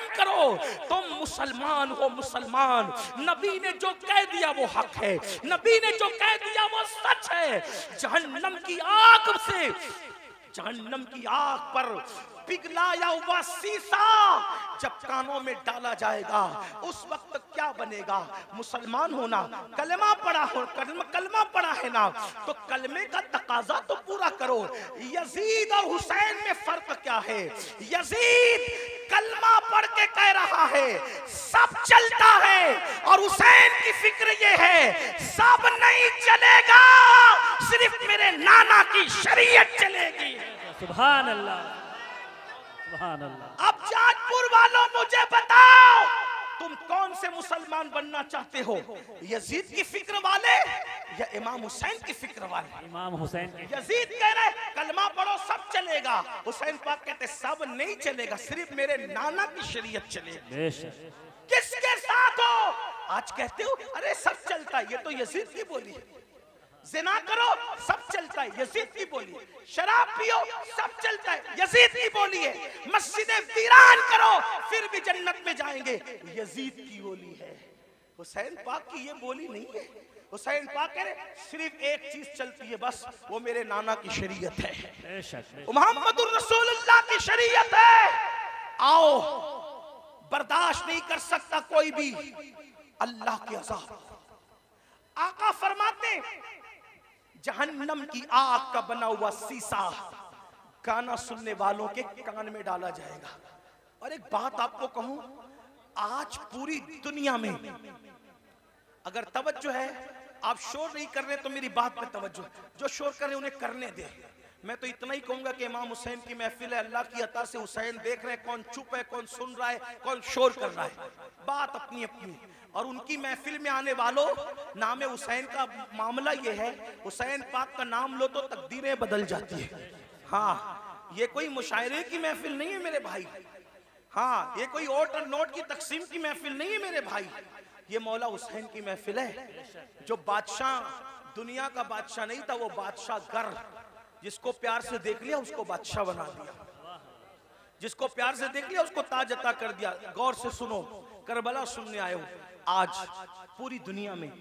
रहम करो। तुम मुसलमान हो मुसलमान, नबी ने जो कह दिया वो हक है, नबी ने जो कह दिया वो सच है। जहन्नम की आग से, जहन्नम की आग पर पिघलाया हुआ शीशा जब कानों में डाला जाएगा उस वक्त क्या बनेगा? मुसलमान होना, कलमा पढ़ा हो, कलमा पढ़ा है ना, तो कलमे का तकाजा तो पूरा करो। यजीद और हुसैन में फर्क क्या है? यजीद कलमा पढ़ के कह रहा है सब चलता है, और हुसैन की फिक्र ये है सब नहीं चलेगा, सिर्फ मेरे नाना की शरीयत चलेगी। सुभान अल्लाह, सुभान अल्लाह। अब जाजपुर वालों मुझे बताओ, तुम कौन से मुसलमान बनना चाहते हो? यजीद की फिक्र वाले या इमाम हुसैन की फिक्र वाले? इमाम हुसैन की। यजीद कह रहे कलमा पढ़ो सब चलेगा, हुसैन पाक कहते सब नहीं चलेगा, सिर्फ मेरे नाना की शरीयत चलेगी। बेशक। किसके साथ हो? आज कहते हो अरे सब चलता है, ये तो यजीद की बोली है। जिना करो सब चलता है, यजीद की बोली है। शराब पियो सब चलता है, यजीद की बोली है। मस्जिदें वीरान करो फिर भी जन्नत में जाएंगे, यजीद की बोली है। हुसैन पाक की ये बोली नहीं है। हुसैन पाक कह रहे सिर्फ एक चीज चलती है बस, वो मेरे नाना की शरीयत है, मोहम्मदुर रसूलुल्लाह की शरीयत है। आओ, बर्दाश्त नहीं कर सकता कोई भी अल्लाह के अज़ाब। आका फरमाते जहन्नम की आग का बना हुआ शीशा गाना सुनने वालों के कान में डाला जाएगा। और एक बात आपको कहूं, आज पूरी दुनिया में अगर तवज्जो है, आप शोर नहीं कर रहे तो मेरी बात पे तवज्जो, जो शोर कर रहे उन्हें करने दे। मैं तो इतना ही कहूंगा कि इमाम हुसैन की महफिल है, अल्लाह की अता से हुसैन देख रहे हैं, कौन चुप है, कौन सुन रहा है, कौन शोर कर रहा है, बात अपनी अपनी। और उनकी महफिल में आने वालों, नाम हुसैन का मामला ये है, हुसैन पाक का नाम लो तो तकदीरें बदल जाती है। हाँ, ये कोई मुशायरे की महफिल नहीं है मेरे भाई। हाँ, ये कोई ओट और नोट की तकसीम की महफिल नहीं है मेरे भाई। ये मौला हुसैन की महफिल है। जो बादशाह, दुनिया का बादशाह नहीं था, वो बादशाह गर, जिसको प्यार से देख लिया उसको बादशाह बना दिया, जिसको प्यार से देख लिया उसको ताज अता कर दिया। गौर से सुनो, करबला सुनने आए हो। आज पूरी दुनिया में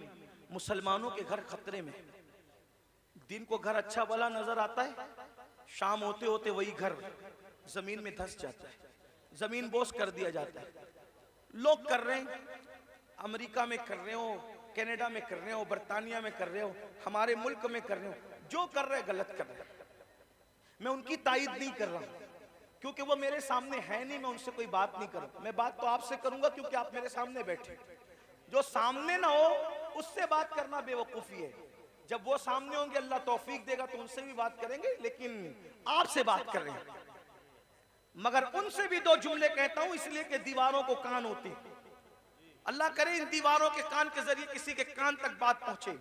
मुसलमानों के घर खतरे में। दिन को घर अच्छा भला नजर आता है, शाम होते होते वही घर जमीन में धंस जाता है, जमीन बोस कर दिया जाता है। लोग कर रहे हैं, अमेरिका में कर रहे हो, कनाडा में कर रहे हो, बर्तानिया में कर रहे हो, हमारे मुल्क में कर रहे हो, जो कर रहे गलत कर रहे। मैं उनकी तायीद नहीं कर रहा क्योंकि वो मेरे सामने है नहीं, मैं उनसे कोई बात नहीं करूं। मैं बात तो आपसे करूंगा क्योंकि आप मेरे सामने बैठे। जो सामने ना हो उससे बात करना बेवकूफी है। जब वो सामने होंगे अल्लाह तौफीक देगा तो उनसे भी बात करेंगे, लेकिन आपसे बात कर रहे हैं। मगर उनसे भी दो जुमले कहता हूं इसलिए कि दीवारों को कान होते हैं। अल्लाह करे इन दीवारों के कान के जरिए किसी के कान तक बात पहुंचे।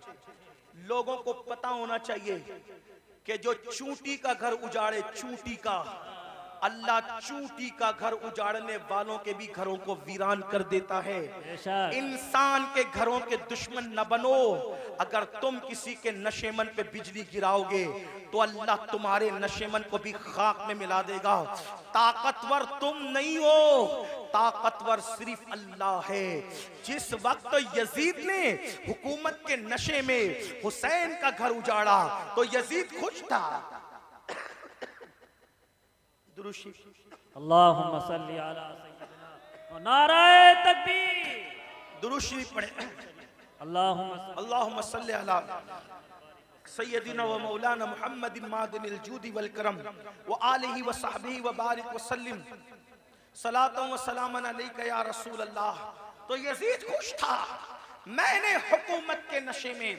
लोगों को पता होना चाहिए कि जो चूंटी का घर उजाड़े, चूंटी का, अल्लाह चूंटी का घर उजाड़ने वालों के भी घरों को वीरान कर देता है। इंसान के घरों के दुश्मन न बनो। अगर तुम किसी के नशेमन पे बिजली गिराओगे तो अल्लाह तुम्हारे नशेमन को भी खाक में मिला देगा। ताकतवर तुम नहीं हो, ताकतवर सिर्फ अल्लाह है। जिस वक्त यजीद ने हुकूमत के नशे में हुसैन का घर उजाड़ा तो यजीद खुश था। अल्लाहुम्मा सल्ली अला सय्यिदिना व नाराए तकबीर। दुरूद शरीफ पढ़े। अल्लाहुम्मा सल्ली अला सय्यिदिना व मौलाना मुहम्मदिन मादिनिल जूदी वल करम व आलिहि व सहबिहि व बारिक व सल्लिम सलातो व सलामन अलैका या रसूल अल्लाह। तो यजीद खुश था, मैंने हुकूमत के नशे में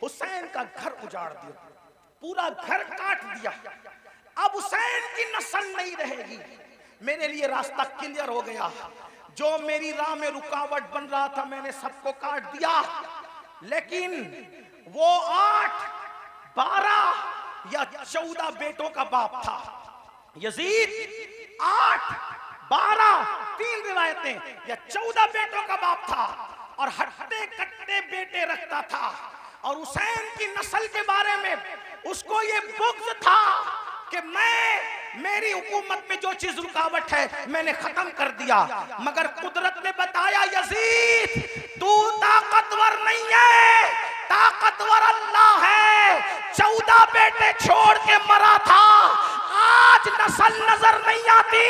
हुसैन का घर उजाड़ दिया, पूरा घर काट दिया। अब हुसैन की नस्ल नहीं रहेगी, मेरे लिए रास्ता क्लियर हो गया। जो मेरी राह में रुकावट बन रहा था मैंने सबको काट दिया। लेकिन वो 8, 12 या 14 बेटों का बाप था। यजीद 8, 12, 3 रिवायतें या 14 बेटों का बाप था और हट्टे कट्टे बेटे रखता था। और हुसैन की नस्ल के बारे में उसको ये बुग़्ज़ था कि मैं मेरी हुकूमत में जो चीज रुकावट है मैंने खत्म कर दिया। मगर कुदरत ने बताया यजीद तू ताकतवर नहीं है, ताकतवर अल्लाह है। 14 बेटे छोड़ के मरा था, आज नस्ल नजर नहीं आती।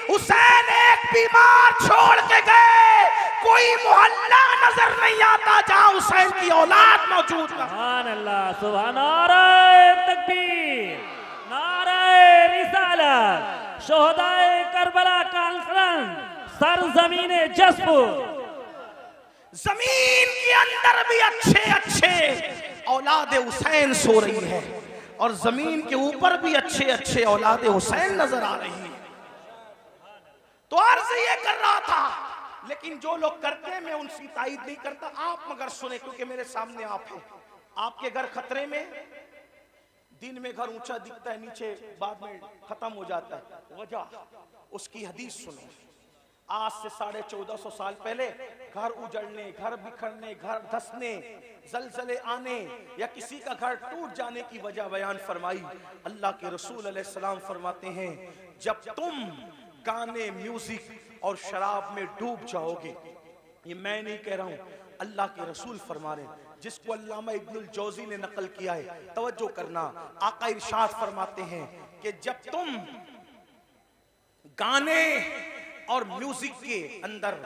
हुसैन एक बीमार छोड़ के गए, कोई मोहल्ला नजर नहीं आता जहां हुसैन की औलाद मौजूद है। सुभान अल्लाह, सुभान। नारे तकबीर, नारे रिसालत, शोहदाए करबला कॉन्फ्रेंस, सरजमीने जसपुर। जमीन के अंदर भी अच्छे अच्छे औलाद हुसैन सो रही है और जमीन के ऊपर भी अच्छे अच्छे औलाद हुसैन नजर आ रही है। तो अर्ज ये कर रहा था, लेकिन जो लोग करते हैं मैं उनकी तायद नहीं करता। आप मगर सुने, क्योंकि मेरे सामने आप हैं। आपके घर खतरे में, दिन में घर ऊंचा दिखता है, नीचे बाद में खत्म हो जाता है। वजह उसकी हदीस सुनो। आज से 1450 साल पहले घर उजड़ने, घर बिखरने, घर धंसने, जलजले आने या किसी का घर टूट जाने की वजह बयान फरमाई। अल्लाह के रसूल अलैहिस्सलाम फरमाते हैं, जब तुम गाने, म्यूजिक और शराब में डूब जाओगे, ये मैं नहीं कह रहा हूं, अल्लाह के रसूल फरमा रहे हैं, जिसको अल्लामा इब्नुल जौजी ने नकल किया है। तवज्जो करना, आका इरशाद फरमाते हैं कि जब तुम गाने और म्यूजिक के अंदर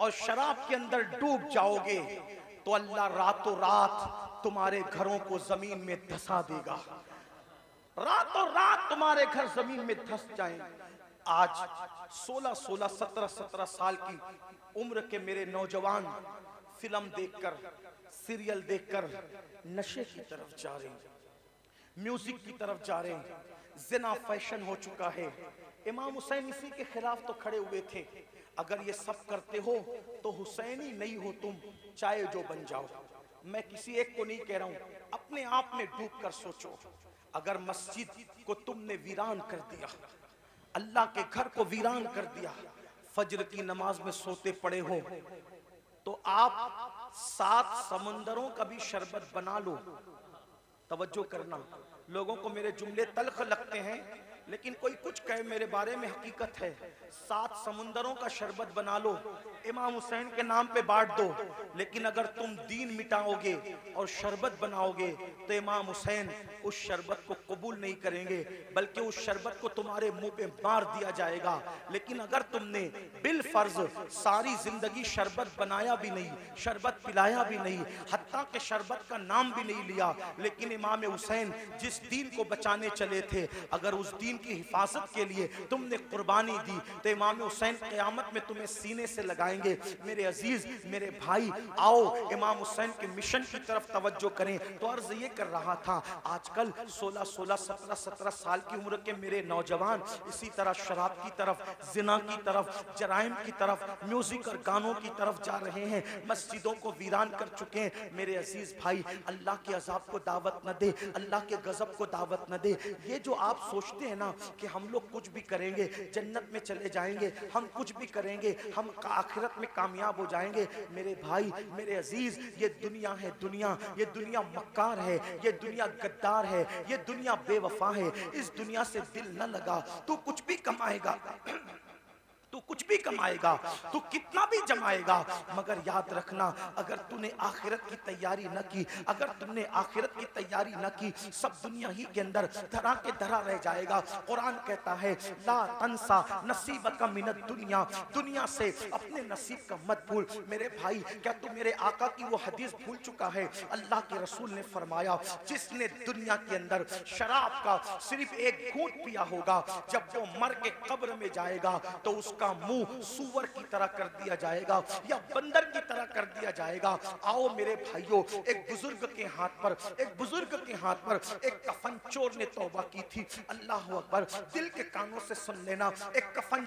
और शराब के अंदर डूब जाओगे तो अल्लाह रातों रात तुम्हारे घरों को जमीन में धंसा देगा। रातों रात तुम्हारे घर जमीन में धंस जाएंगे। आज 16-16, 17-17 साल की उम्र के मेरे नौजवान फिल्म देखकर, सीरियल देखकर नशे की तरफ जा रहे हैं, म्यूजिक की तरफ जा रहे हैं। जिना फैशन हो चुका है। इमाम हुसैन इसी के खिलाफ तो खड़े हुए थे। अगर ये सब करते हो तो हुसैनी नहीं हो तुम, चाहे जो बन जाओ। मैं किसी एक को नहीं कह रहा हूं, अपने आप में डूब कर सोचो। अगर मस्जिद को तुमने वीरान कर दिया, अल्लाह के घर को वीरान कर दिया, फजर की नमाज में सोते पड़े हो, तो आप 7 समंदरों का भी शरबत बना लो। तवज्जो करना, लोगों को मेरे जुमले तल्ख लगते हैं, लेकिन कोई कुछ कहे मेरे बारे में हकीकत है। 7 समुंदरों का शरबत बना लो, इमाम हुसैन के नाम पे बांट दो। लेकिन अगर तुम दीन मिटाओगे और शरबत बनाओगे तो इमाम हुसैन उस शरबत को कबूल नहीं करेंगे, बल्कि उस शरबत को तुम्हारे मुंह पे मार दिया जाएगा। लेकिन अगर तुमने बिल फर्ज सारी जिंदगी शरबत बनाया भी नहीं, शरबत पिलाया भी नहीं, हत्ता के शरबत का नाम भी नहीं लिया, लेकिन इमाम हुसैन जिस दीन को बचाने चले थे, अगर उस दीन की हिफाजत के लिए तुमने कुर्बानी दी तो इमाम हुसैन क़यामत में तुम्हें सीने से लगाएंगे। मेरे अजीज, मेरे भाई, आओ इमाम हुसैन के मिशन की तरफ तवज्जो करें। तो अर्ज ये कर रहा था, आजकल 16-16, 17-17 साल की उम्र के मेरे नौजवान इसी तरह शराब की तरफ, जिना की तरफ, जराइम की तरफ, म्यूजिक और गानों की तरफ जा रहे हैं, मस्जिदों को वीरान कर चुके हैं। मेरे अजीज भाई, अल्लाह के अजाब को दावत न दे, अल्लाह के गजब को दावत न दे। ये जो आप सोचते हैं ना कि हम लोग कुछ भी करेंगे जन्नत में चले जाएंगे, हम कुछ भी करेंगे हम आखिरत में कामयाब हो जाएंगे, मेरे भाई, मेरे अजीज, ये दुनिया है दुनिया, ये दुनिया मक्कार है, ये दुनिया गद्दार है, ये दुनिया बेवफा है। इस दुनिया से दिल न लगा, तू कुछ भी कमाएगा, तू कुछ भी कमाएगा, तू कितना भी जमाएगा, मगर याद रखना, अगर तूने आखिरत की तैयारी न की, अगर तुमने आखिरत की तैयारी न की, सब दुनिया ही के अंदर धरा के धरा रह जाएगा। कुरान कहता है, ला तंसा नसीबका मिनद दुनिया, दुनिया से अपने नसीब का मत भूल। मेरे भाई, क्या तू मेरे आका की वो हदीस भूल चुका है? अल्लाह के रसूल ने फरमाया, जिसने दुनिया के अंदर शराब का सिर्फ एक घूंट पिया होगा, जब वो मर के कब्र में जाएगा तो उसका मुंह सूअर की तरह कर दिया जाएगा या बंदर की तरह कर दिया जाएगा। आओ मेरे भाइयों, एक बुजुर्ग के हाथ पर, एक बुजुर्ग के हाथ पर एक कफन चोर ने तौबा की थी। अल्लाह अकबर, दिल के कानों से सुन लेना, एक कफन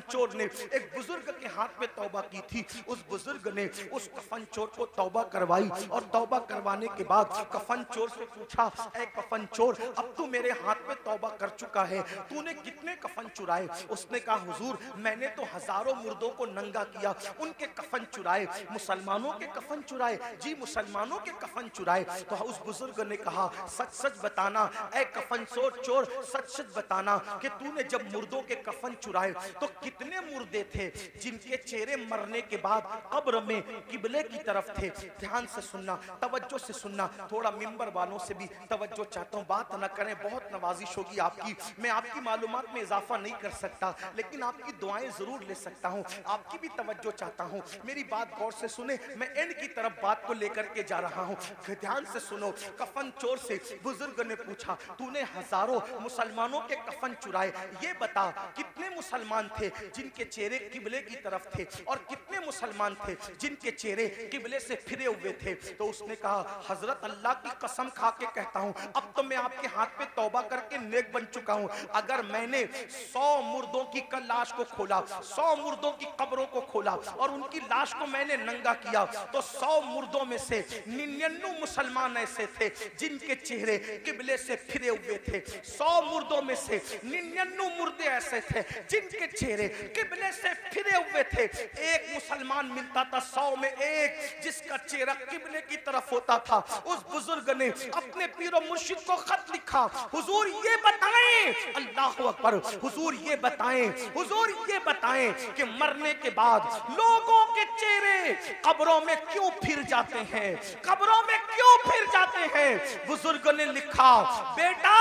चोर ने एक बुजुर्ग के हाथ में तौबा की थी। उस बुजुर्ग ने उस कफन चोर को तौबा करवाई और तौबा करवाने के बाद कफन चोर से पूछा, ऐ कफन चोर, अब तू मेरे हाथ पे तौबा कर चुका है, तूने कितने कफन चुराए? उसने कहा हुजूर मैंने तो हजारों मुर्दों को नंगा किया, उनके कफन चुराए। मुसलमानों के कफन चुराए? जी मुसलमानों के कफन चुराए। तो उस बुजुर्ग ने कहा सच सच बताना ऐ कफन चोर, सच सच बताना कि तूने जब मुर्दों के कफन चुराए तो कितने मुर्दे थे जिनके चेहरे मरने के बाद कब्र में किबले की तरफ थे? ध्यान से सुनना, तवज्जो से सुनना, थोड़ा मिंबर वालों से भी तवज्जो चाहता हूँ, बात न करें, बहुत नवाजिश होगी आपकी। मैं आपकी मालूमात में इजाफा नहीं कर सकता लेकिन आपकी दुआएं जरूर ले सकता हूँ, आपकी भी तवज्जो चाहता हूँ। मेरी बात गौर से सुने, मैं एंड की तरफ बात को लेकर के जा रहा हूँ, ध्यान से सुनो। कफन चोर से बुजुर्ग ने पूछा तूने हजारों मुसलमानों के कफन चुराए, ये बता कितने मुसलमान थे जिनके चेहरे किबले की तरफ थे और कितने मुसलमान थे जिनके चेहरे किबले से फिरे हुए थे? तो उसने कहा हजरत अल्लाह की कसम खा के कहता हूँ अब तो मैं आपके हाथ पे तौबा करके नेक बन चुका हूँ। अगर मैंने 100 मुर्दों की लाश को खोला, 100 मुर्दों की कब्रों को खोला और उनकी लाश को मैंने नंगा किया तो 100 मुर्दों में से 99 मुसलमान ऐसे थे जिनके चेहरे किबले से फिरे हुए थे। 100 मुर्दों में से 99 मुर्दे ऐसे थे जिनके चेहरे किबले से फिरे हुए थे। एक मुसलमान मिलता था 100 में एक जिसका चेहरा किबले की तरफ होता था। उस बुजुर्ग ने अपने पीरो मुर्शिद को खत लिखा, हुजूर ये बताएं, अल्लाह अकबर, हुजूर ये बताएं, हुजूर ये बताएं कि मरने के बाद लोगों के चेहरे कब्रों में क्यों फिर जाते हैं, कब्रों में क्यों फिर जाते हैं? बुजुर्ग ने लिखा बेटा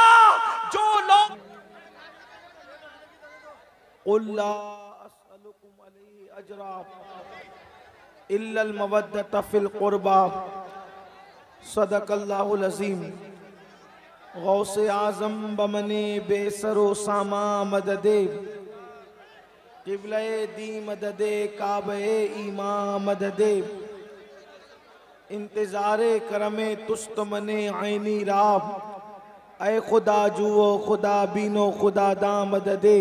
जो लोग इल्लल मवद्दत फिल कुर्बा, सदकल्लाहुल अज़ीम। गौसे आज़म बमने बेसरो सामा मददे, किबले दी मददे काबे ईमा मददे, इंतज़ारे करमे तुस्त मने आईनी राब, ऐ खुदा जुओ खुदा बीनो खुदा दा मददे,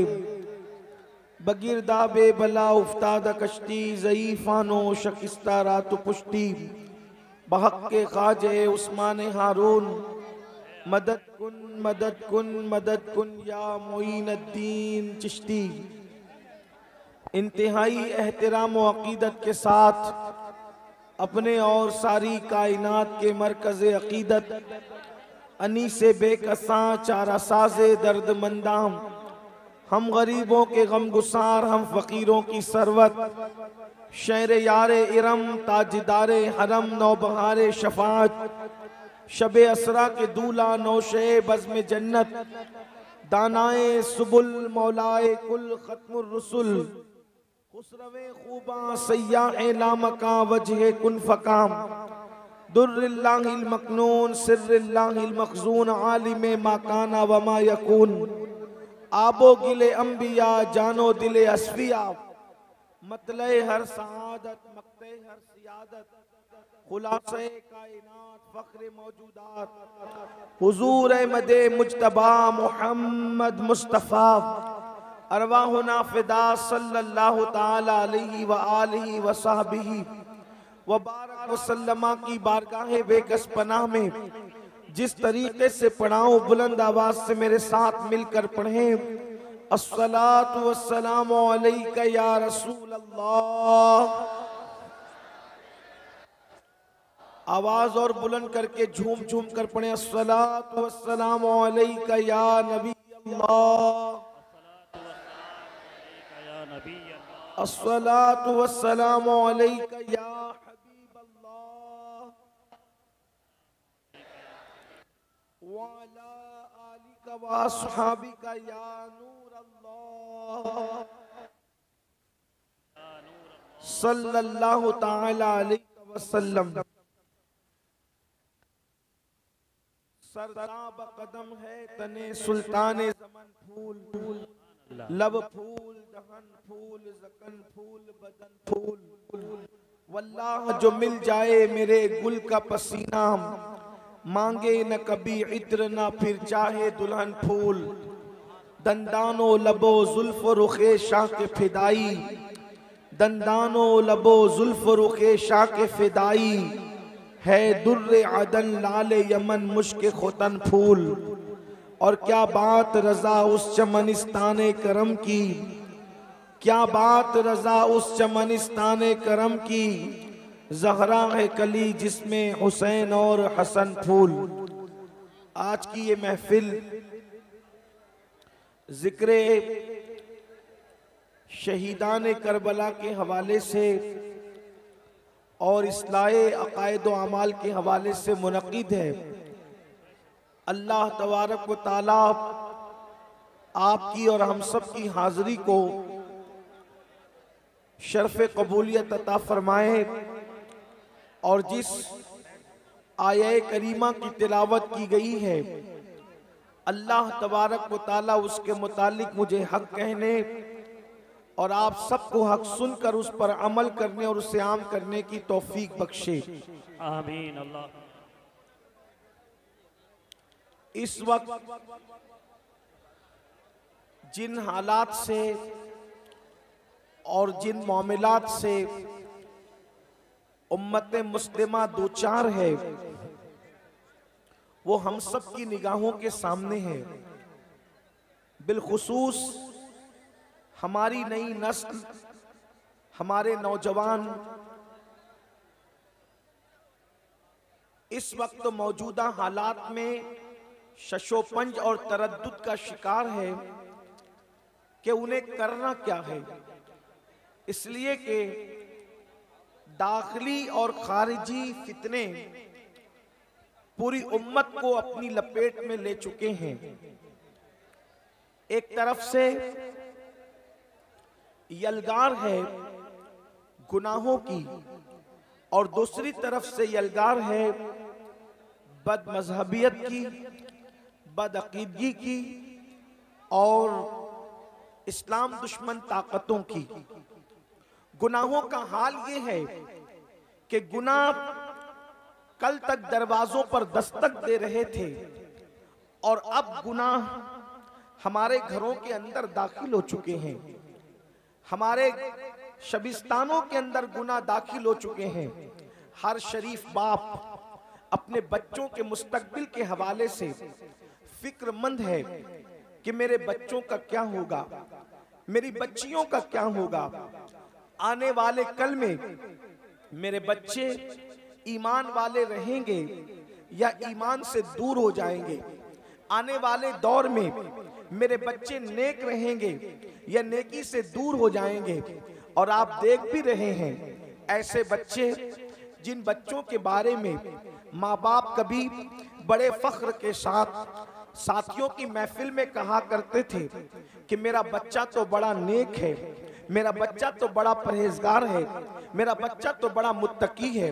बगिरदा बे बला उफ्ताद कश्ती ज़ईफ़ानो शकिस्ता रात पुश्ती, बहक के ख्वाजे उस्मान हारून, मदद कुन या मोइनुद्दीन चिश्ती। इंतहाई एहतराम व अकीदत के साथ अपने और सारी कायनात के मरकज़ अकीदत अनीसे बेकसां चारा साज़े दर्दमंदाम, हम गरीबों के गम गुसार, हम फ़कीरों की सरवत, शेर यारे इरम ताजदारे हरम नौबहारे शफात, शबे असरा के दूल्हा नौशे बज़्म जन्नत, दानाए सुबुल मौलाए कुल खत्मुर रुसुल, खुसरवे खूबा सय्याह लामका वजह कुन फ़काम, दुर्रिल्लाहिल मकनून सिर्रिल्लाहिल मखज़ून, आलिमे माकाना वमा यकून, आबो गिले अंबिया जानो दिले अस्फिया, मतले हर सआदत मक्ते हर सियादत, खुलासे कायनात फ़ख्र मौजूदात, हुजूर मदे मुज्तबा मुहम्मद मुस्तफ़ा, अरवाहुना फ़िदा सल्लल्लाहु ताला अलैहि व आलिहि व सहबिही व बारक व सल्लमा की बारगाह बेकस पनाह में जिस तरीके से पढ़ाऊं बुलंद आवाज से मेरे साथ मिलकर पढ़ें। अस्सलातु वस्सलामु अलैका या रसूल अल्लाह। आवाज और बुलंद करके झूम झूम कर पढ़ें। अस्सलातु वस्सलामु अलैका या नबी अल्लाह, अस्सलातु वस्सलामु अलैका या हबीब अल्लाह, व अला आलिका व अस्हाबिका या नूर अल्लाह, सल्लल्लाहु ताला अलैहि वसल्लम। सरताब कदम है तने सुल्ताने ज़मन फूल, लब फूल दहन फूल ज़कन फूल बदन फूल, वल्लाह जो मिल जाए मेरे गुल का पसीना, मांगे न कभी इत्र न फिर चाहे दुल्हन फूल, दंदानो लबो जुल्फ रुखे शाह के फिदाई, दंदानो लबो जुल्फ रुखे शाह के फिदाई, है दुर्रे अदन लाले यमन मुश्क खोतन फूल, और क्या बात रजा उस चमनिस्ताने करम की, क्या बात रजा उस चमनिस्ताने करम की, ज़हरा है कली जिसमें हुसैन और हसन फूल। आज की ये महफिल जिक्र शहीदान करबला के हवाले से और इस्लाहे अकायद व अमाल के हवाले से मुनक़िद है। अल्लाह तबारक व तआला आपकी और हम सब की हाज़िरी को शर्फ़ कबूलियत अता फरमाए और जिस आया करीमा की तिलावत की गई है, अल्लाह तबारक व तआला उसके मुतालिक मुझे हक कहने और आप सबको हक सुनकर उस पर अमल करने और उसे आम करने की तौफीक बख्शे। आमीन अल्लाह। इस वक्त जिन हालात से और जिन मामलात से उम्मत मुस्लिमा दो चार है, वो हम सब की निगाहों के सामने है। बिलखुसूस हमारी नई नस्ल, हमारे नौजवान इस वक्त मौजूदा हालात में शशोपंज और तरद्दुद का शिकार है कि उन्हें करना क्या है। इसलिए कि दाखिली और खारिजी फितने पूरी उम्मत को अपनी लपेट में ले चुके हैं। एक तरफ से यलगार है गुनाहों की और दूसरी तरफ से यलगार है बद मजहबियत की, बदअकीदगी की और इस्लाम दुश्मन ताकतों की। गुनाहों का हाल ये है कि गुनाह कल तक दरवाजों पर दस्तक दे रहे थे और अब गुनाह हमारे घरों के अंदर दाखिल हो चुके हैं, हमारे शबिस्तानों के अंदर गुनाह दाखिल हो चुके हैं। हर शरीफ बाप अपने बच्चों के मुस्तकबिल के हवाले से फिक्रमंद है कि मेरे बच्चों का क्या होगा, मेरी बच्चियों का क्या होगा। आने वाले कल में मेरे बच्चे ईमान वाले रहेंगे या ईमान से दूर हो जाएंगे। आने वाले दौर में मेरे बच्चे नेक रहेंगे या नेकी से दूर हो जाएंगे। और आप देख भी रहे हैं ऐसे बच्चे जिन बच्चों के बारे में माँ बाप कभी बड़े फख्र के साथ साथियों की महफिल में कहा करते थे कि मेरा बच्चा तो बड़ा नेक है, मेरा बच्चा तो बड़ा परहेजगार है, मेरा बच्चा तो बड़ा मुत्तकी है,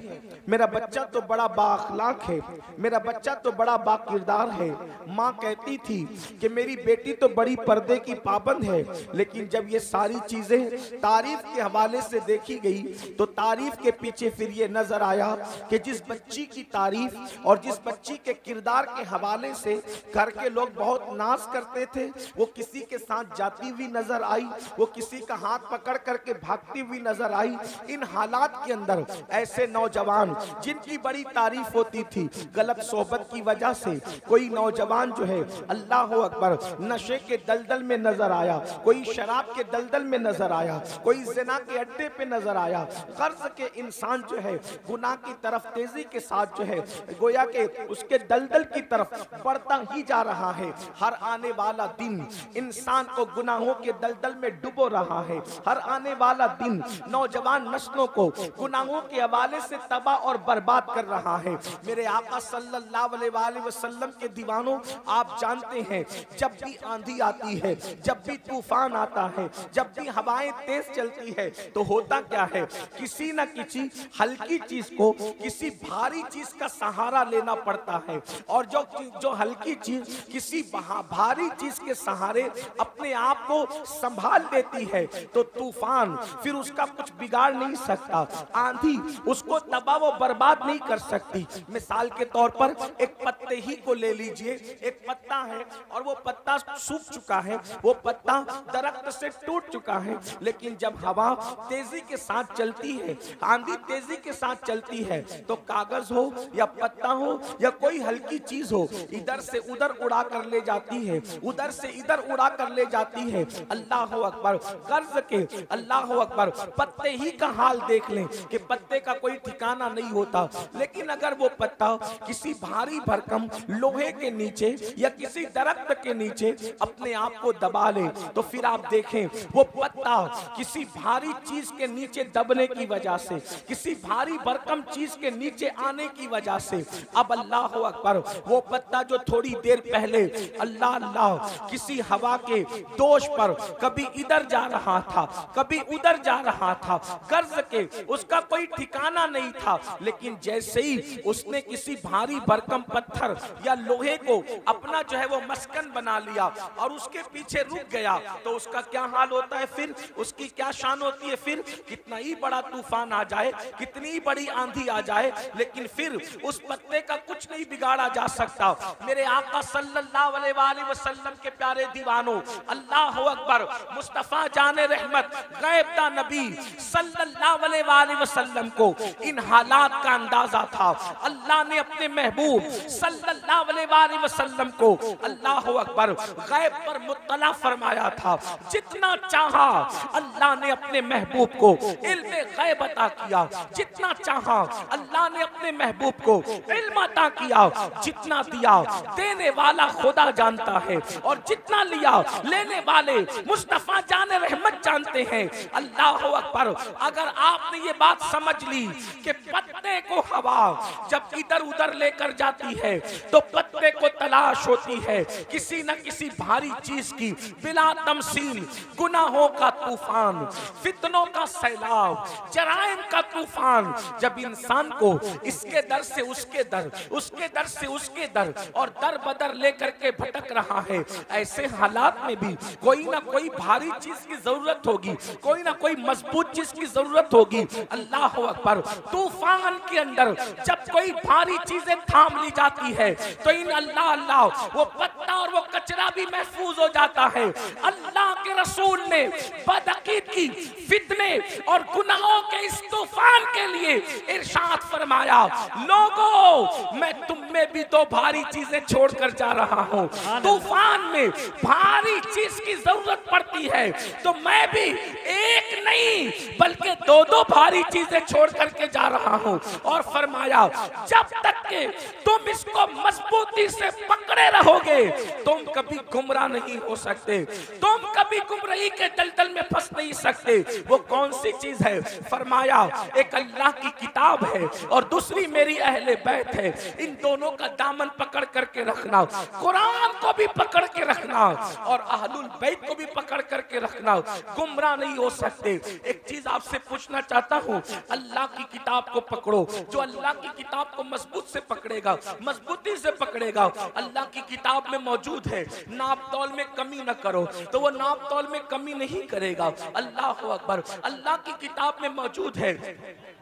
मेरा बच्चा तो बड़ा बाअखलाक है, मेरा बच्चा तो बड़ा बाकिरदार है। माँ कहती थी कि मेरी बेटी तो बड़ी पर्दे की पाबंद है। लेकिन जब ये सारी चीजें तारीफ के हवाले से देखी गई तो तारीफ के पीछे फिर ये नजर आया कि जिस बच्ची की तारीफ और जिस बच्ची के किरदार के हवाले से घर के लोग बहुत नाज करते थे, वो किसी के साथ जाती हुई नजर आई, वो किसी का हाथ पकड़ करके भागती हुई नजर आई। इन हालात के अंदर ऐसे नौजवान जिनकी बड़ी तारीफ होती थी, गलत सोहबत की वजह से कोई नौजवान जो है अल्लाह अकबर नशे के दलदल में नजर आया, कोई शराब के दलदल में नजर आया, कोई ज़िना के अड्डे पे नजर आया। कर्ज के इंसान जो है गुनाह की तरफ तेजी के साथ जो है गोया के उसके दलदल की तरफ बढ़ता ही जा रहा है। हर आने वाला दिन इंसान को गुनाहों के दलदल में डुबो रहा है। हर आने वाला दिन नौजवान नस्लों को गुनाहों के हवाले से तबाह और बर्बाद कर रहा है। मेरे आका सल्लल्लाहु अलैहि वसल्लम के दीवानों, आप जानते हैं जब भी आंधी आती है, जब भी तूफान आता है, जब भी हवाएं तेज चलती है तो होता क्या है, किसी न किसी हल्की चीज को किसी भारी चीज का सहारा लेना पड़ता है। और जो हल्की चीज किसी भारी चीज के सहारे अपने आप को संभाल लेती है तो तूफान फिर उसका कुछ बिगाड़ नहीं सकता, आंधी उसको तबाह व बर्बाद नहीं कर सकती। मिसाल के तौर पर एक पत्ते ही को ले लीजिए, एक पत्ता है और वो पत्ता सूख चुका है, वो पत्ता दरख्त से टूट चुका है, लेकिन जब हवा तेजी के साथ चलती है, आंधी तेजी के साथ चलती है, तो कागज हो या पत्ता हो या कोई हल्की चीज हो, इधर से उधर उड़ा कर ले जाती है, उधर से इधर उड़ा कर ले जाती है। अल्लाह अकबर, कर्ज के अल्लाह अकबर, पत्ते ही का हाल देख लें कि पत्ते का कोई ठिकाना नहीं होता। लेकिन अगर वो पत्ता किसी भारी भरकम लोहे के नीचे या किसी दरख्त के नीचे अपने आप को दबा ले, तो फिर आप देखें वो पत्ता किसी भारी चीज के नीचे दबने की वजह से, किसी भारी भरकम चीज के नीचे आने की वजह से, अब अल्लाह अकबर, वो पत्ता जो थोड़ी देर पहले अल्लाह अल्लाह किसी हवा के दोष पर कभी इधर जा रहा था, कभी उधर जा रहा था, कर्ज के उसका कोई ठिकाना नहीं था, लेकिन जैसे ही उसने किसी भारी भरकम पत्थर या लोहे को अपना जो है वो मस्कन बना लिया और उसके पीछे रुक गया, तो उसका क्या हाल होता है, फिर उसकी क्या शान होती है। फिर कितना ही बड़ा तूफान आ जाए, कितनी बड़ी आंधी आ जाए, लेकिन फिर उस पत्ते का कुछ नहीं बिगाड़ा जा सकता। मेरे आका सल्लल्लाहु अलैहि वसल्लम के प्यारे दीवानों, अल्लाह अकबर, मुस्तफा जाने रहमत गैबदा नबी सल्लल्लाहु अलैहि वसल्लम को इन हालात का अंदाजा था। अल्लाह ने अपने महबूब सल्लल्लाहु अलैहि वसल्लम को अल्लाह अकबर गैब पर मुत्तला फरमाया था। जितना चाहा अल्लाह ने अपने महबूब को इल्म गैब अता किया, जितना चाहा अल्लाह ने अपने महबूब को इल्म अता किया, जितना दिया देने वाला खुदा जानता है और जितना लिया लेने वाले मुस्तफा जाने रहमत जानते हैं। अल्लाह अकबर, अगर आपने ये बात समझ ली कि पत्ते को हवा जब इधर उधर लेकर जाती है तो पत्ते को तलाश होती है किसी न किसी भारी चीज की, बिला तमसील गुनाहों का तूफान, फितनों का सैलाब, जराइम का तूफान जब इंसान को इसके दर से उसके दर, उसके दर से उसके दर और दर बदर लेकर के भटक रहा है, ऐसे हालात में भी कोई ना कोई भारी चीज की जरूरत होगी, कोई ना कोई मजबूत चीज की जरूरत होगी। अल्लाह अकबर, तूफान के अंदर जब कोई भारी चीजें थाम ली जाती है तो इन अल्लाह अल्लाह वो पत्ता और वो कचरा भी महफूज हो जाता है। अल्लाह के रसूल ने बदअकीदगी, फितने और गुनाहों के इस तूफान के लिए इरशाद फरमाया, लोगों मैं तुम में भी दो भारी चीजें छोड़कर जा रहा हूँ। तूफान में भारी चीज की जरूरत पड़ती है तो मैं भी एक नहीं बल्कि दो दो भारी चीजें छोड़ करके जा रहा हूँ। और फरमाया, जब तक के तुम इसको मजबूती से पकड़े रहोगे तुम कभी गुमराह नहीं हो सकते, तुम कभी गुमराही के दलदल में फंस नहीं सकते। वो कौन सी चीज है? फरमाया, एक अल्लाह की किताब है और दूसरी मेरी अहले बैत है। इन दोनों का दामन पकड़ करके रखना, कुरान को भी पकड़ के रखना और अहलुल बैत को भी पकड़ करके रखना, गुमराह नहीं हो सकते। एक चीज आपसे पूछना चाहता हूँ, अल्लाह की किताब को पकड़ो। जो अल्लाह की किताब को मजबूत से पकड़ेगा, मजबूती से पकड़ेगा, अल्लाह की किताब में मौजूद है, नाप तौल में कमी न करो, तो वो नाप तौल में कमी नहीं करेगा। अल्लाह अकबर, अल्लाह की किताब में मौजूद है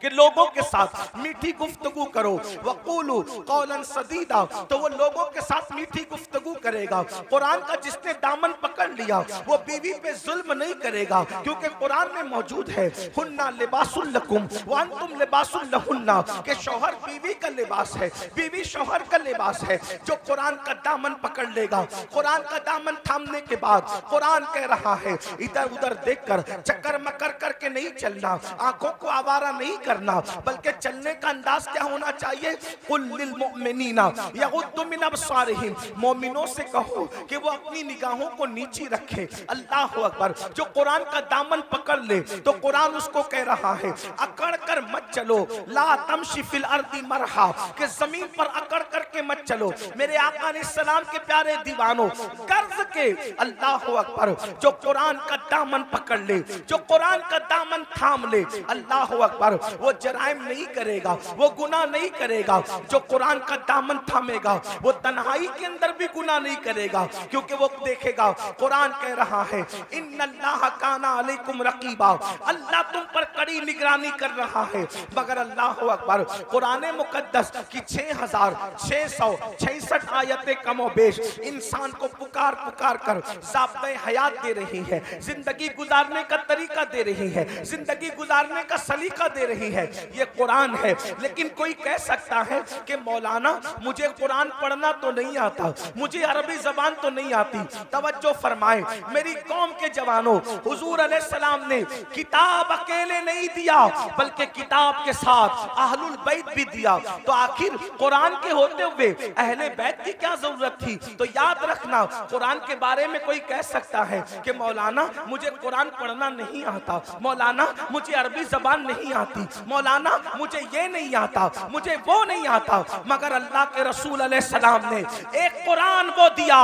कि लोगों के साथ मीठी गुफ्तगू करो, वक़ूलू कौलन सदीदा, तो वो लोगों के साथ मीठी गुफ्तगू करेगा। कुरान का जिसने दामन पकड़ लिया वो बीवी पे जुल्म नहीं करेगा, क्योंकि कुरान में मौजूद है, हुन्ना लिबासुल लकुम व अंतुम लिबासुल लहुन्ना, के शौहर बीवी का लिबास है, बीवी शौहर का लिबास है। जो कुरान का दामन पकड़ लेगा, कुरान का दामन थामने के बाद कुरान कह रहा है, इधर उधर देखकर चक्कर मकर करके नहीं चलना, आंखों को आवारा नहीं करना, बल्कि चलने का अंदाज क्या होना चाहिए? कुल लिल मुमिनीना यगुद्दु मिन अबसारिहिम, मोमिनों से कहो कि वो अपनी निगाहों को नीची रखे। अल्लाह अकबर, जो कुरान का दामन पकड़ ले तो कुरान उसको कह रहा है, अकड़ कर मत चलो, ला तमशी फिल अर्दी मरहा, कि जमीन पर अकड़ करके मत चलो। मेरे आका ने सलाम के प्यारे दीवानों, कर्ज के अल्लाह अकबर, जो कुरान का दामन पकड़ ले, जो कुरान का दामन थाम ले, अल्लाह अकबर, वो जराइम नहीं करेगा, वो गुनाह नहीं करेगा। जो कुरान का दामन थामेगा वो तन्हाई के अंदर भी गुनाह नहीं करेगा, क्योंकि वो देखेगा कुरान कह रहा है इन्नल्लाह काना अलैकुम रकीबा, अल्लाह तुम पर कड़ी निगरानी कर रहा है। मगर अल्लाह अकबर, कुरान मुकद्दस की 6666 आयतें कमोबेश इंसान को पुकार पुकार कर ज़ाब्ते हयात दे रही है, जिंदगी गुजारने का तरीका दे रही है, जिंदगी गुजारने का सलीका दे रही है। ये कुरान है। लेकिन कोई कह सकता है कि मौलाना मुझे कुरान पढ़ना तो नहीं आता, मुझे अरबी जबान तो नहीं आती। तवज्जो फरमाएं मेरी कौम के जवानों, हुजूर अलैहिस्सलाम ने किताब अकेले नहीं दिया बल्कि किताब के साथ अहलुल बैत भी दिया। तो आखिर कुरान के होते हुए अहले बैत की क्या जरूरत थी? तो याद रखना, कुरान के बारे में कोई कह सकता है कि मौलाना मुझे कुरान पढ़ना नहीं आता, मौलाना मुझे अरबी जबान नहीं आती, मौलाना मुझे ये नहीं आता, मुझे वो नहीं आता। मगर अल्लाह के रसूल अलैहिस्सलाम ने एक कुरान वो दिया,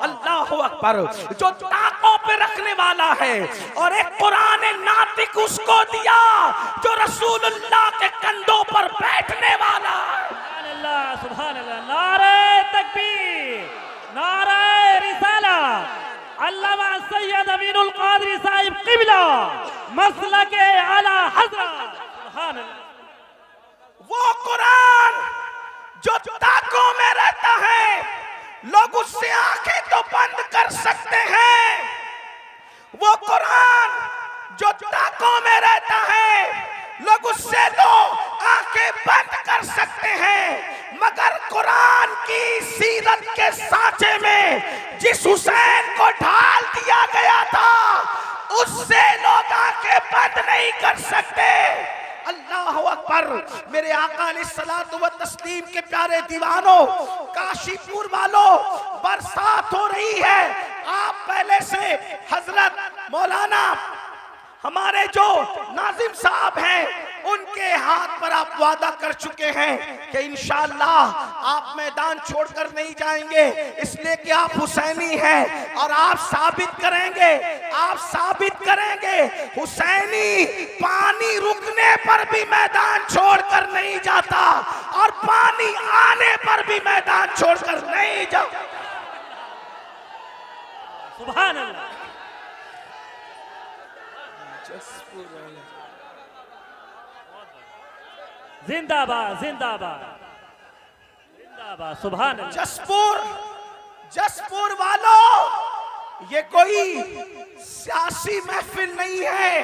अल्लाह अकबर, जो ताकों पे रखने वाला है, और एक कुरान नातिक उसको दिया जो रसूलुल्लाह के कंधों पर बैठने वाला है। सुभान अल्लाह, नारे तकबीर, नारे रिसालत, अल्लामा सैयद अमीनुल कादरी साहिब क़िबला मसलके आला हज़रत। सुभान अल्लाह, वो कुरान जो ताकों में रहता है, लोग उससे आंखें तो बंद कर सकते हैं। वो कुरान जो ताकों में रहता है, लोग उससे तो आंखें बंद कर सकते हैं। मगर कुरान की सीरत के सांचे में जिस हुसैन को ढाल दिया गया था, उससे लोग आंखें बंद नहीं कर सकते। अल्लाह अकबर। मेरे आका अलैहिस्सलातु व तस्लीम के प्यारे दीवानों, काशीपुर वालों, बरसात हो रही है। आप पहले से हजरत मौलाना हमारे जो नाजिम साहब हैं, उनके हाथ पर आप वादा कर चुके हैं कि इंशाअल्लाह आप मैदान छोड़कर नहीं जाएंगे, इसलिए कि आप हुसैनी हैं और आप साबित करेंगे, आप साबित करेंगे हुसैनी पानी रुकने पर भी मैदान छोड़कर नहीं जाता और पानी आने पर भी मैदान छोड़कर नहीं जाता। सुभान अल्लाह। जिंदाबाद जिंदाबाद जिंदाबाद। सुभान अल्लाह। जसपुर वालों, ये कोई सियासी महफिल नहीं है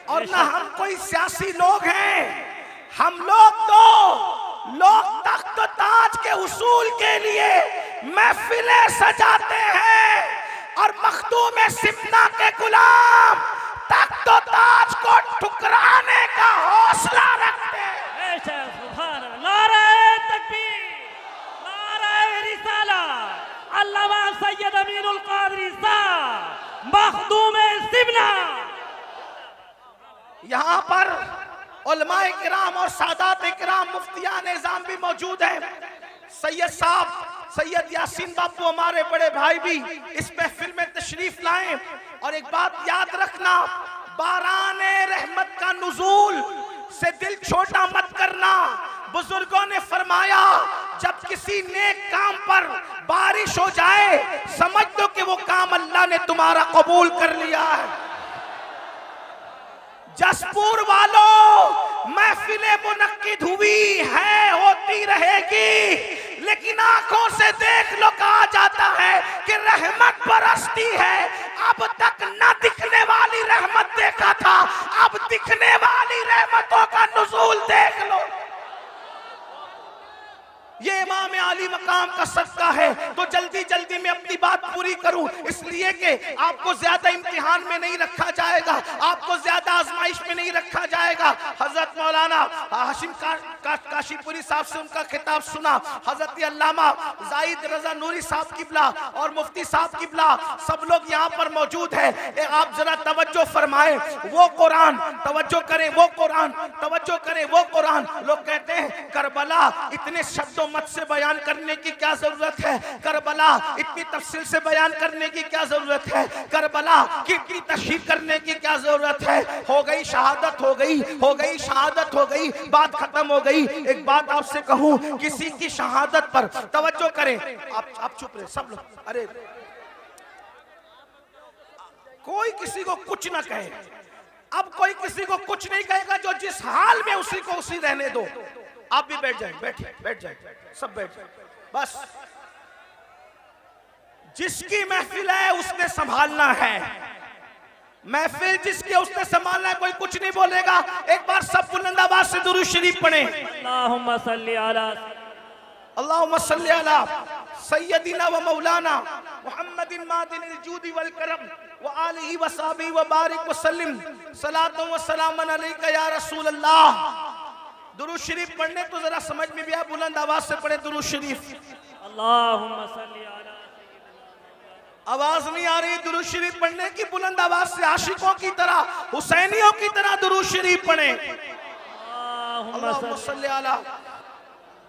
और ना हम कोई सियासी लोग हैं। हम लोग तो लोग तख्त ताज के उसूल के लिए महफिलें सजाते हैं और मखदूम सिमना के गुलाम तख्त ताज को ठुकराने का हौसला रखते हैं। नारे तकबीर, नारे रिसालत, अल्लामा सैयद अमीनुल कादरी साहब मखदूम सिमना। यहाँ पर उलमाए किराम और सादात किराम, मुफ्तियान निज़ाम भी मौजूद हैं। सैयद साहब, सैयद यासीन बापू हमारे बड़े भाई भी इस महफिल में तशरीफ लाएं। और एक बात याद रखना, बाराने रहमत का नुज़ूल से दिल छोटा मत करना। बुजुर्गों ने फरमाया, जब किसी नेक काम पर बारिश हो जाए, समझ दो कि वो काम अल्लाह ने तुम्हारा कबूल कर लिया है। जसपुर वालों, महफिलें मुनक्किद हुई है, होती रहेगी, लेकिन आंखों से देख लो, कहा जाता है कि रहमत बरसती है। अब तक न दिखने वाली रहमत देखा था, अब दिखने वाली रहमतों का नुज़ूल देख लो। ये इमाम आली मकाम का सदका है। तो जल्दी जल्दी में अपनी बात पूरी करूं, इसलिए कि आपको ज्यादा इम्तिहान में नहीं रखा जाएगा, आपको ज्यादा आजमाइश में नहीं रखा जाएगा। हजरत मौलाना हाशिम काशीपुरी साहब से उनका खिताब सुना, हजरत अल्लामा जाहिद रजा नूरी साहब किबला और मुफ्ती साहब किबला, सब लोग यहाँ पर मौजूद है। आप जरा तवज्जो फरमाएं, वो कुरान, तवज्जो करें, वो कुरान, तवज्जो करें, वो कुरान। लोग कहते हैं करबला इतने शब्दों मत से बयान करने की क्या जरूरत है, करबला इतनी तफसील से बयान करने की क्या जरूरत है, करबला की इतनी तशरीह करने की क्या जरूरत है। हो गई शहादत, हो गई शहादत, हो गई, बात खत्म हो गई। एक बात आपसे कहूं, किसी की शहादत पर तवज्जो करें। आप चुप रहे सब लोग, अरे कोई किसी को कुछ ना कहे। अब कोई किसी को कुछ नहीं कहेगा, जो जिस हाल में उसी को उसी रहने दो। आप भी बैठ जाए, बैठ जाए, सब बैठ जाए। बस जिसकी महफिल है उसने संभालना है, महफिल जिसकी उसने संभालना है, कोई कुछ नहीं बोलेगा। एक बार सब बुलंद आवाज से दुरूद शरीफ पढ़े। अल्लाहुम्मा सल्ली अला अल्लाहुम्मा सल्ली अला सय्यदिना व मौलाना मुहम्मदिन मादिनिल जूदी वल करम व आलिहि व सहबिहि व बारिक व सल्लिम सलातु व सलामन अलैका या रसूल अल्लाह। दुरूद शरीफ पढ़ने तो जरा समझ में भी आए, बुलंद आवाज से पढ़े दुरूद शरीफ। अल्लाहुम्मा सल्ली अला। आवाज नहीं आ रही दुरूद शरीफ पढ़ने की, बुलंद आवाज से आशिकों की तरह, हुसैनियों की तरह दुरूद शरीफ पढ़े। अल्लाहुम्मा सल्ली अला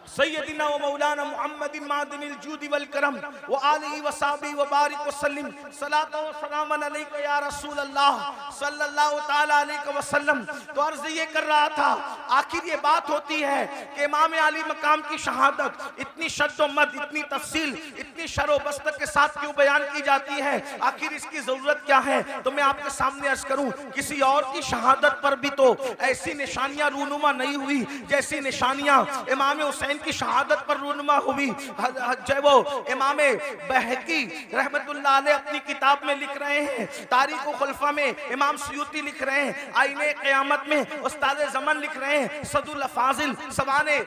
सय्यदिना व मौलाना मुहम्मदिन मादिनिल जूदी वल करम व आलिहि व सहबिहि व बारिक व सल्लिम सलातु व सलामन अलैका या रसूल अल्लाह सल्लल्लाहु तआला अलैहि वसल्लम। तो अर्ज ये कर रहा था, आखिर ये बात होती है कि इमाम अली मकाम की शहादत इतनी शद्दो मद, इतनी तफसील, इतनी शरो बस्त के साथ क्यों बयान की जाती है, आखिर इसकी जरूरत क्या है। तो मैं आपके सामने अर्ज करूं, किसी और की शहादत पर भी तो ऐसी निशानियां रूनुमा नहीं हुई जैसी निशानियां इमाम हुसैन की शहादत पर रूनुमा हुई। जय वो इमाम बहकी रहमतुल्लाह अलैह अपनी किताब में लिख रहे हैं, तारीख खुलफा में इमाम सुयूती लिख रहे हैं, आईने क़यामत में उस्ताद ज़मन लिख रहे हैं, सदुल फाजिल सवाने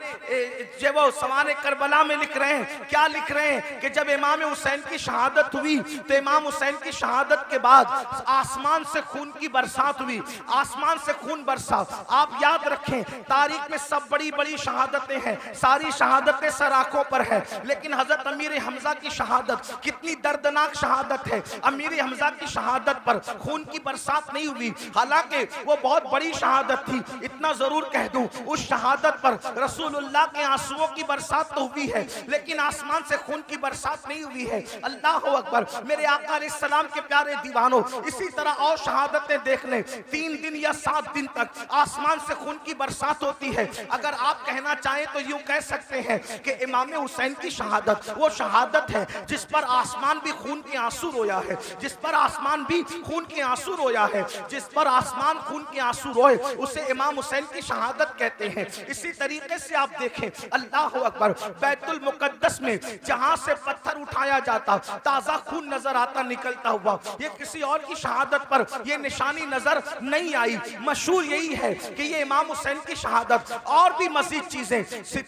जय वो सवाने करबला में लिख रहे हैं। क्या लिख रहे हैं कि जब इमाम हुसैन की शहादत हुई तो इमाम हुसैन की शहादत के बाद आसमान से खून की बरसात हुई, आसमान से खून बरसा। आप याद रखें, तारीख में सब बड़ी बड़ी शहादतें हैं, सारी शहादतें सर आंखों पर है, लेकिन हजरत अमीर हमजा की शहादत कितनी दर्दनाक शहादत है। अमीर हमजा की शहादत पर खून की बरसात नहीं हुई, हालांकि वो बहुत बड़ी शहादत थी। इतना जरूर कह दूं, उस शहादत पर रसूलुल्लाह के आंसुओं की बरसात तो हुई है, लेकिन आसमान से खून की बरसात नहीं हुई है। अल्लाह अकबर। मेरे आका अलैहिस्सलाम के प्यारे दीवानों, इसी तरह और शहादतें देख लें, 3 दिन या 7 दिन तक आसमान से खून की बरसात होती है। अगर आप कहना चाहें तो यूं कह सकते हैं कि इमाम हुसैन की शहादत वो शहादत है जिस पर आसमान भी खून के आंसू रोया है, जिस पर आसमान भी खून के आंसू रोया है, जिस पर आसमान खून के आंसू रोए उसे इमाम हुसैन की शहादत कहते हैं। इसी तरीके से आप देखें, अल्लाह अकबर, बैतुल मुकद्दस में जहां से पत्थर उठाया जाता ताजा खून नजर आता निकलता हुआ, ये किसी और की शहादत पर ये निशानी नजर नहीं आई। मशहूर यही है कि ये इमाम हुसैन की शहादत। और भी मजीद चीजें,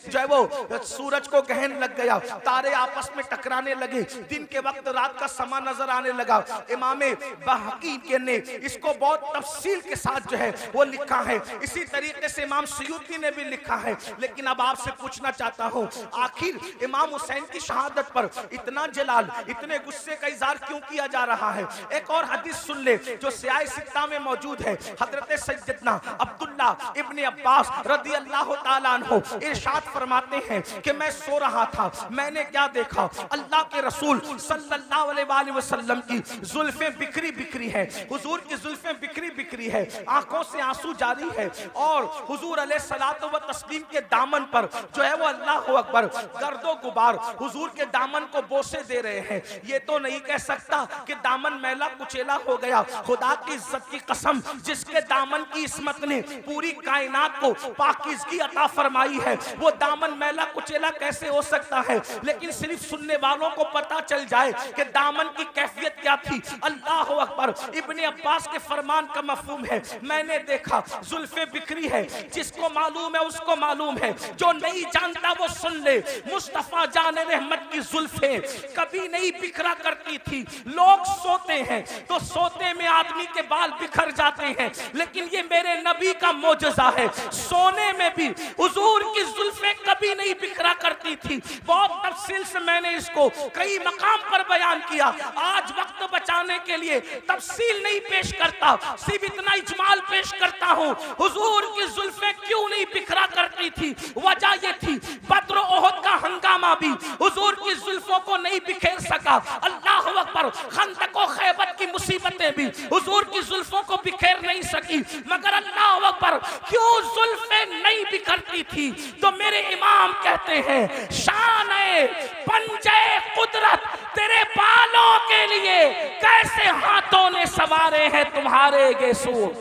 जो वो सूरज को गहन लग गया, तारे आपस में टकराने लगे, दिन के वक्त रात का समा नजर आने लगा। इमाम बहकी के ने इसको बहुत तफसील के साथ जो है वो लिखा है, इसी तरीके से इमाम सुयूती ने भी लिखा है। लेकिन अब आपसे पूछना चाहता हूं, आखिर इमाम हुसैन की शहादत पर इतना जलाल, इतने गुस्से का इजहार क्यों किया जा रहा है। एक और हदीस सुन ले जो सियाह सित्ता में मौजूद है। हजरत सैयदना अब्दुल्ला इब्ने अब्बास रदी अल्लाह ताला अन्हु इरशाद फरमाते हैं कि मैं सो रहा था, मैंने क्या देखा, अल्लाह के रसूल सल्लल्लाहु अलैहि वसल्लम की जुल्फें बिखरी बिखरी है, हुजूर की जुल्फें बिखरी बिखरी है, आंखों से आंसू जारी है, और हुजूर अलैहिस्सलातु व तस्लीम के दामन पर जो है वो अल्लाह अकबर गर्दो गुबार हुजूर के दामन को बोसे दे रहे हैं। ये तो नहीं कह सकता कि दामन मैला कुचेला हो गया। खुदा की इज्जत की कसम, जिसके दामन की इस्मत ने पूरी कायनात को पाकीज़गी अता फरमाई है, वो दामन मैला कुचेला कैसे हो सकता है। लेकिन सिर्फ सुनने वालों को पता चल जाए कि दामन की कैफियत क्या थी। अल्लाह अकबर। इब्ने अब्बास के फरमान का मफहूम है, मैंने देखा जुल्फे बिखरी है, जिसको मालूम है उसको मालूम है, जो नहीं जानता वो सुन ले। मुस्तफा जाने रहमत की जुल्फे कभी नहीं बिखरा करती थी। लोग सोते हैं तो सोते में आदमी के बाल बिखर जाते हैं, लेकिन ये मेरे नबी का मोजज़ा है, सोने में भी हुजूर की जुल्फे कभी नहीं बिखरा करती थी। बहुत तफसील से मैंने इसको कई मकाम पर बयान किया। आज वक्त वक्त बचाने के लिए तफसील नहीं पेश करता, सिर्फ इतना इजमाल पेश करता हूँ। हुजूर की जुल्फें क्यों नहीं बिखरा करती थी? वजह ये थी, बद्र ओहद का हंगामा भी हुजूर की जुल्फों को नहीं बिखेर सका। अल्लाह अकबर, खंदक और खैबर की मुसीबतें भी हुजूर की जुल्फों को बिखेर नहीं सकी। मगर अल्लाह अकबर, क्यों जुल्फें नहीं बिखरती थी? तो मेरे इमाम कहते हैं, शान है पंजे कुदरत तेरे बालों के लिए कैसे हाथों ने संवारे हैं तुम्हारे गेसू।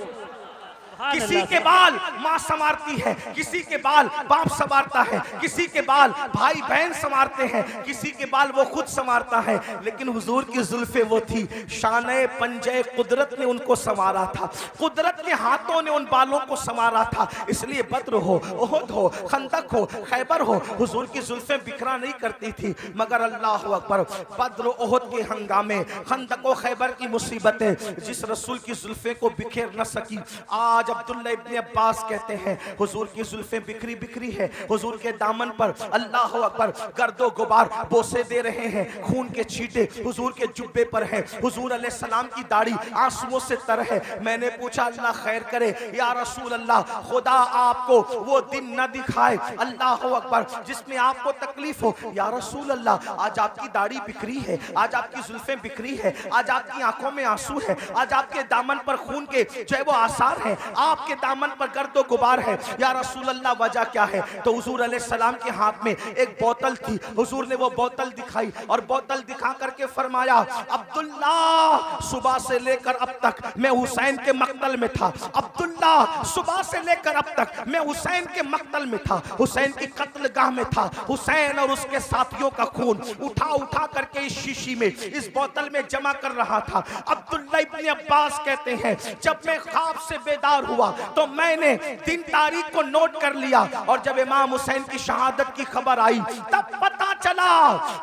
किसी के बाल माँ संवारती है, किसी के बाल बाप संवारता है, किसी के बाल भाई बहन संवारते हैं, किसी के बाल वो खुद संवारता है, लेकिन हुजूर की जुल्फे वो थी, शाने पंजे कुदरत ने उनको संवारा था, कुदरत के हाथों ने उन बालों को संवारा था। इसलिए बद्र हो, ओहद हो, खंदक हो, खैबर हो, हुजूर की जुल्फे बिखरा नहीं करती थी। मगर अल्लाह अकबर, बद्र ओहद के हंगामे, खंदक और खैबर की मुसीबतें जिस रसूल की जुल्फे को बिखेर न सकी, आज अब्दुल्ला इब्न अब्बास कहते हैं हुजूर की जुल्फें बिखरी बिखरी है, हुजूर के दामन पर अल्लाह अकबर गर्दो गुबार बोसे दे रहे हैं, खून के छींटे हुजूर के जुब्बे पर है, हुजूर अलैहि सलाम की दाढ़ी आंसुओं से तर है। मैंने पूछा अल्लाह खैर करे या रसूल अल्लाह, खुदा आपको वो दिन न दिखाए अल्लाह अकबर जिसमें आपको तकलीफ हो। या रसूल अल्लाह, आज आपकी दाढ़ी बिखरी है, आज आपकी जुल्फें बिखरी है, आज आपकी आंखों में आंसू है, आज आपके दामन पर खून के जो है वो आसार है, आपके दामन पर गर्दो गुबार है। या रसूल अल्लाह वजह क्या है? तो हुजूर अलैहि सलाम के हाथ में एक बोतल थी, हुजूर ने वो बोतल दिखाई और बोतल दिखा करके फरमाया, अब्दुल्ला सुबह से लेकर अब तक मैं हुसैन के मक्तल में था, अब्दुल्ला सुबह से लेकर अब तक मैं हुसैन के मक्तल में था, हुसैन की कत्लगाह में था, हुसैन और उसके साथियों का खून उठा उठा करके इस शीशी में, इस बोतल में जमा कर रहा था। अब्दुल्ला इब्न अब्बास कहते हैं, जब मैं ख्वाब से बेदार हुआ तो मैंने दिन तारीख को नोट कर लिया, और जब इमाम हुसैन की शहादत की खबर आई तब पता चला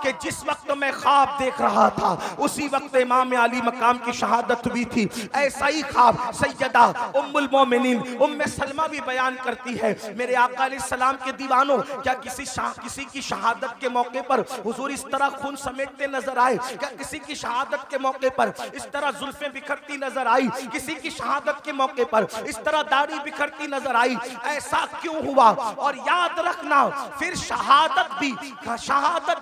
कि जिस वक्त मैं ख्वाब देख रहा था उसी वक्त इमाम अली मकाम की शहादत हुई थी। ऐसा ही ख्वाब सैयदा उम्मुल मोमिनीन उम्मे सलमा भी बयान करती है। मेरे आका अलैहिस्सलाम के दीवानों, क्या किसी की शहादत के मौके पर हुजूर इस तरह खून समेटते नजर आए? क्या किसी की शहादत के मौके पर इस तरह जुल्फें बिखरती नजर आई? किसी की शहादत के मौके पर इस तरह दाढ़ी बिखरती नजर आई? ऐसा क्यों हुआ? और याद रखना, फिर शहादत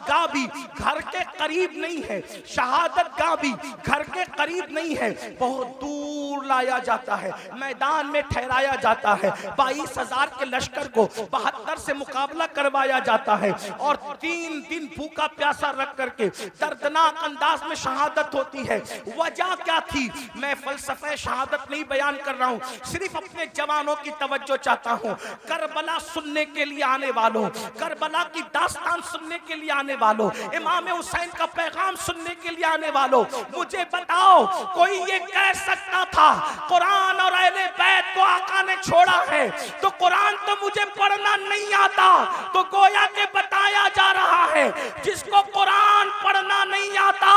गाह भी घर के करीब नहीं है, शहादत गाह भी घर के करीब नहीं है, बहुत दूर लाया जाता है, मैदान में ठहराया जाता है। 22,000 के लश्कर को 72 से मुकाबला करवाया जाता है और 3 दिन भूखा प्यासा रख करके दर्दनाक अंदाज में शहादत होती है। वजह क्या थी? मैं फलसफे शहादत नहीं बयान कर रहा हूं, सिर्फ अपने जवानों की तवज्जो चाहता हूं। करबला सुनने के लिए आने वालों, करबला की दास्तान सुनने के लिए आने वालों, इमाम हुसैन का पैगाम सुनने के लिए आने वालों, मुझे बताओ, कोई ये कह सकता था कुरान और अहले बैत को आका ने छोड़ा है तो कुरान तो मुझे पढ़ना नहीं आता? तो गोया के बताया जा रहा है, जिसको कुरान पढ़ना नहीं आता,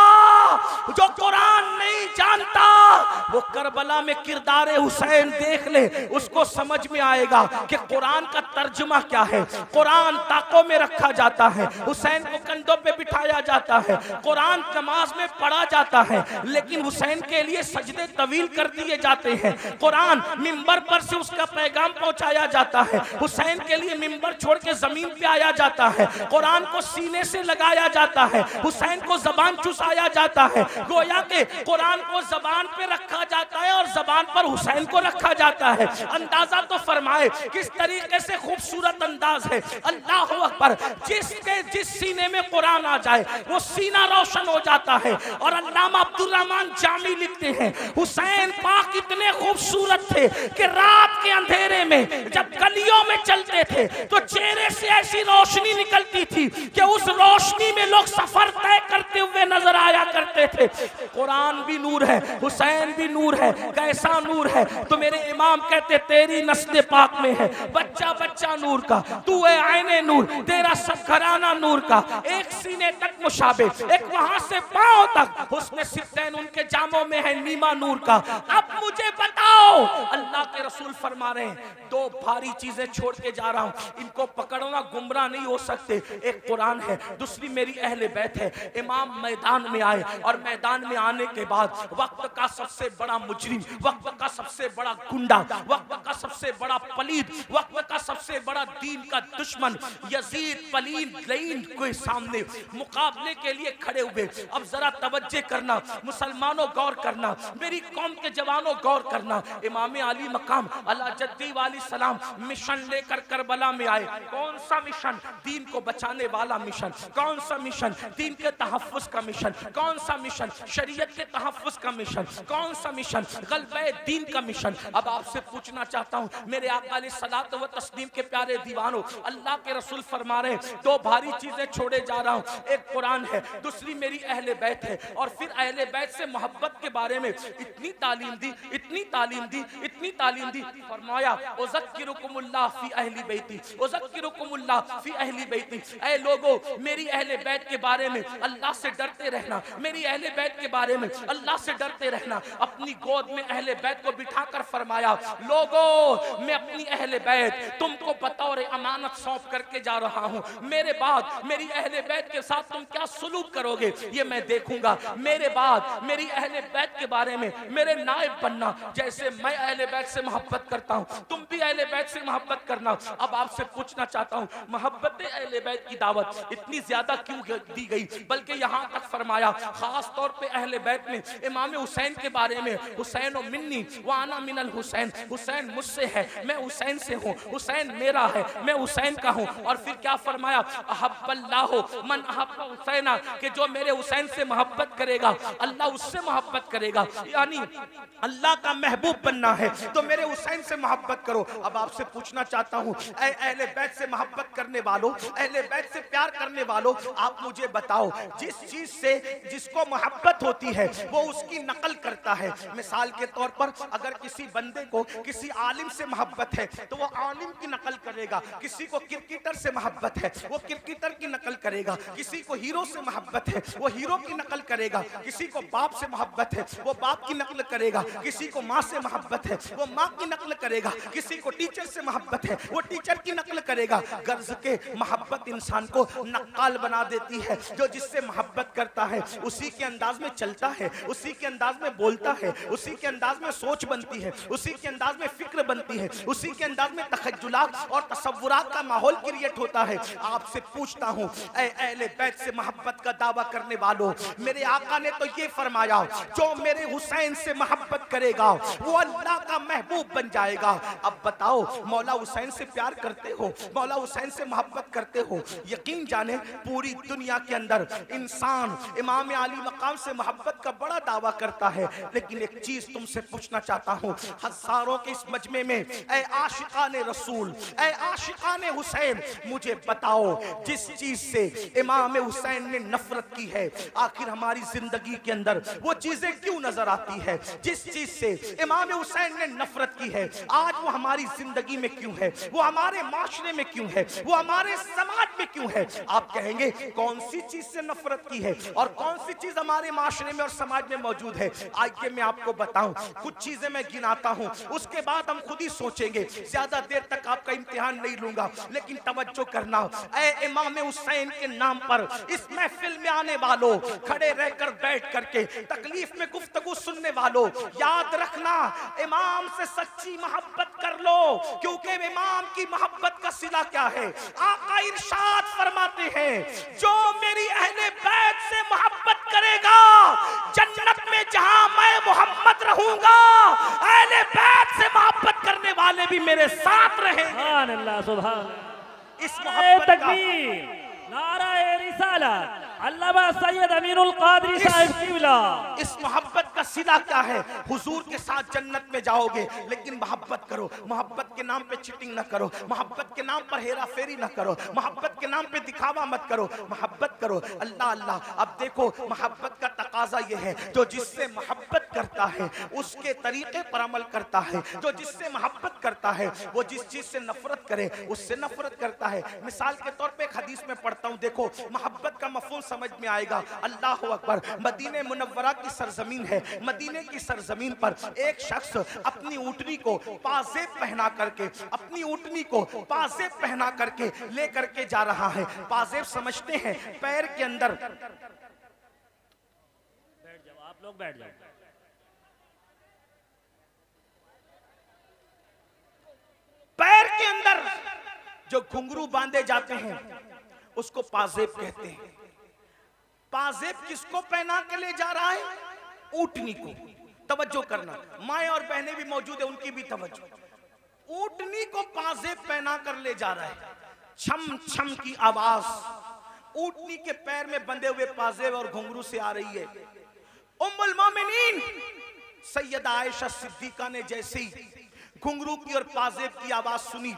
जो कुरान नहीं जानता, वो करबला में किरदार हुसैन देख ले, उसको समझ में आएगा कि कुरान का तर्जुमा क्या है। कुरान ताकों में रखा जाता है, हुसैन को कंधों पे बिठाया जाता है, कुरान नमाज में पढ़ा जाता है, लेकिन हुसैन के लिए सजदे तवील कर दिए जाते हैं। कुरान मिंबर पर से उसका पैगाम पहुंचाया जाता है, हुसैन के लिए मिंबर छोड़ के जमीन पे आया जाता है, कुरान को सीने से लगाया जाता है, हुसैन को जबान चुसाया जाता है। गोया के कुरान को जबान पे रखा जाता है और जबान पर हुसैन को रखा जाता है। अंदाजा तो फरमाए किस तरीके से खूबसूरत अंदाज है। अल्लाह अकबर, जिस सीने में कुरान आ जाए वो सीना रोशन हो जाता है। और अल्लामा अब्दुल रहमान जामी लिखते हैं, हुसैन पाक इतने खूबसूरत थे कि रात के अंधेरे में जब गलियों में चलते थे तो चेहरे से ऐसी रोशनी निकलती थी कि उस रोशनी में लोग सफर तय करते हुए नजर आया करते थे। कुरान भी नूर है, हुसैन भी नूर है। कैसा नूर है? तो मेरे इमाम कहते, तेरी नस्ल पाक में है बच्चा बच्चा नूर का, तू है आईने नूर, तेरा सब घराना नूर का। एक सीने तक मुशाबे, एक वहां से पांव तक हुस्न सित्तैन उनके जामों में है नीमा नूर का। अब मुझे बताओ, अल्लाह के रसूल फरमा रहे हैं, 2 भारी चीजें छोड़ के जा रहा हूं, इनको पकड़ना, गुमराह नहीं हो सकते। एक कुरान है, दूसरी मेरी अहले बैत है। इमाम मैदान में आए, और मैदान में आने के बाद वक्त का सबसे बड़ा मुजरिम, वक्त का सबसे बड़ा गुंडा, वक्त का सबसे बड़ा पलीद, वक्त का सबसे बड़ा दीन का दुश्मन यजीद पलीद लईन के सामने मुकाबले के लिए खड़े हुए। अब जरा तवज्जो करना मुसलमानों, गौर करना, मेरी कौम के जवानों गौर करना। इमाम अली मकाम अल्लाह जद्दी वाली सलाम मिशन लेकर करबला में आए। कौन सा मिशन? दीन को बचाने वाला मिशन। कौन सा मिशन? दीन के तहफ्फुज़ का मिशन। कौन सा मिशन? शरीयत के तहफ्फुज़ का मिशन। कौन सा मिशन? गलबे दीन का मिशन। अब आपसे पूछना चाहता हूं मेरे आका अलैहिस्सलात व तस्लीम के प्यारे दीवानों, अल्लाह के रसूल फरमा रहे हैं दो भारी चीजें छोड़े जा रहा हूं, एक कुरान है, दूसरी मेरी अहले बैत है। और फिर अहले बैत से मोहब्बत के बारे में इतनी तालीम दी, इतनी तालीम दी, इतनी तालीम दी। फरमाया उज़क्किरुकुमुल्लाह फी अहली बैती, उज़क्किरुकुमुल्लाह फी अहली बैती। ऐ लोगों, मेरी अहले बैत के बारे में अल्लाह से डरते रहना, मेरी अहले बैत के बारे में अल्लाह से डरते रहना। अपनी गोद में अहले बैत को बिठाकर फरमाया लोगों, मैं अपनी अहले बैत तुमको बतौर अमानत सौंप करके जा रहा हूं। मेरे बाद मेरी अहले बैत के साथ तुम क्या सलूक करोगे ये मैं देखूंगा। मेरे बाद मेरी अहले बैत के बारे में मेरे नायब बनना। जैसे मैं अहले बैत से मोहब्बत करता हूं, तुम भी अहले बैत से मोहब्बत करना। अब आपसे पूछना चाहता हूं मोहब्बत अहले बैत की दावत इतनी ज्यादा क्यों दी गई? बल्कि यहां तक फरमाया खास तौर पे अहले बैत में इमाम हुसैन के बारे में, हुसैन मिन्नी व अना मिनल हुसैन, हुसैन मुझसे है, मैं हुसैन से हूं, हुसैन मेरा है, मैं हुसैन का हूं। और फिर क्या फरमाया? अहब्बल्लाहु मन अहब्ब हुसैना, कि जो मेरे हुसैन से मोहब्बत करेगा अल्लाह उससे मोहब्बत करेगा। यानी अल्लाह का महबूब बनना है तो मेरे हुसैन से मोहब्बत करो। अब आपसे पूछना चाहता हूं ऐ अहले बैत से मोहब्बत करने वालों, अहले बैत से प्यार करने वालों, आप मुझे बताओ जिस चीज से जिसको मोहब्बत होती है वो उसकी नकल करता है। मिसाल के तौर पर अगर किसी बंदे को किसी आलिम से मोहब्बत है तो वो आलिम की नकल करेगा। किसी को क्रिकेटर से मोहब्बत है वो क्रिकेटर की नकल करेगा। किसी को हीरो से मोहब्बत है वो हीरो की नकल करेगा। किसी को बाप से मोहब्बत है वो बाप की नकल करेगा। किसी को माँ से मोहब्बत है वो माँ की नकल करेगा। किसी को टीचर से मोहब्बत है वो टीचर की नकल करेगा। गर्ज के मोहब्बत इंसान को नक्काल बना देती है। जो जिससे मोहब्बत करता है उसी के अंदाज में चलता है, उसी के अंदाज में बोलता है, उसी के अंदाज में सोच बनती है, उसी के अंदाज में फिक्र बनती है, उसी के अंदाज में तखज्जुलात और तसव्वुरात का माहौल क्रिएट होता है। आपसे पूछता हूं ऐ अहले बैत से मोहब्बत का दावा करने वालों, मेरे आका ने तो ये फरमाया जो मेरे हुसैन से मोहब्बत करेगा वो अल्लाह का महबूब बन जाएगा। अब बताओ मौला हुसैन से प्यार करते हो, मौला हुसैन से मोहब्बत करते हो? यकीन जाने पूरी दुनिया के अंदर इंसान इमाम अली मकाम से मोहब्बत का बड़ा दावा करता है। लेकिन एक चीज तुमसे पूछना चाहता हूं हजारों के इस मजमे में, ऐ आशिकाने रसूल, ऐ आशिकाने हुसैन, मुझे बताओ जिस चीज से इमाम हुसैन ने नफरत की है आखिर हमारी जिंदगी के अंदर वो चीजें क्यों नजर आती है? जिस चीज से इमाम हुसैन ने नफरत की है आज वो हमारी जिंदगी में क्यों है? वो हमारे माशरे में क्यों है? वो हमारे समाज में क्यों है? आप कहेंगे कौन सी चीज से नफरत की है और कौन सी चीज हमारे माशरे में और समाज में मौजूद है? आइए मैं आपको बताऊं, कुछ चीजें मैं गिनाता हूं, उसके बाद हम खुद ही सोचेंगे। ज्यादा देर तक आपका इम्तिहान नहीं लूंगा, लेकिन तवज्जो करना। ऐ इमाम हुसैन के नाम पर इस महफिल में आने वालों, खड़े रहकर बैठ करके तकलीफ में गुफ्तगू सुनने वालों, याद रखना इमाम से सच्ची मोहब्बत कर लो, क्योंकि इमाम की मोहब्बत का सिला क्या है? आका इरशाद फरमाते हैं जो मेरी अहले बैत से मोहब्बत करेगा जन्नत में जहां मैं मोहम्मद रहूंगा, अहले बैत से मोहब्बत करने वाले भी मेरे साथ रहेंगे। सुभान अल्लाह, सुभान अल्लाह। इस मोहब्बत का तकबीर, नाराए रिसालत, अल्लामा सैयद अमीनुल कादरी साहिब क़िबला। इस मोहब्बत का सिला क्या है? हुजूर के साथ जन्नत में जाओगे, लेकिन मोहब्बत करो। मोहब्बत के नाम पे चीटिंग ना करो, मोहब्बत के नाम पर हेरा फेरी ना करो, मोहब्बत के नाम पे दिखावा मत करो, मोहब्बत करो अल्लाह अल्लाह। अब देखो मोहब्बत का तकाजा ये है जो जिससे मोहब्बत करता है उसके तरीके पर अमल करता है। जो जिससे मोहब्बत करता है वो जिस चीज से नफरत करे उससे नफरत करता है। मिसाल के तौर पे एक हदीस में पढ़ता हूँ, देखो मोहब्बत का मफहूम समझ में आएगा। अल्लाह अकबर, मदीने मुनव्वरा की सरजमीन है, मदीने की सरजमीन पर एक शख्स अपनी ऊँटनी को पाजेब पहना करके, अपनी ऊँटनी को पाजेब पहना करके ले करके जा रहा है। पाजेब समझते हैं पैर के अंदर लोग बैठ जाओ। पैर के अंदर जो घुंघरू बांधे जाते हैं उसको पाजेब कहते हैं। पाजेब किसको पहना के ले जा रहा है? ऊंटनी को। तवज्जो करना, माएं और बहनें भी मौजूद है, उनकी भी तवज्जो। ऊंटनी को पाजेब पहना कर ले जा रहा है। छम छम की आवाज ऊंटनी के पैर में बंधे हुए पाजेब और घुंघरू से आ रही है। उम्मुल मोमिनीन सैयदा आयशा सिद्दीका ने जैसे ही घुंघरू की और पाजेब की आवाज सुनी,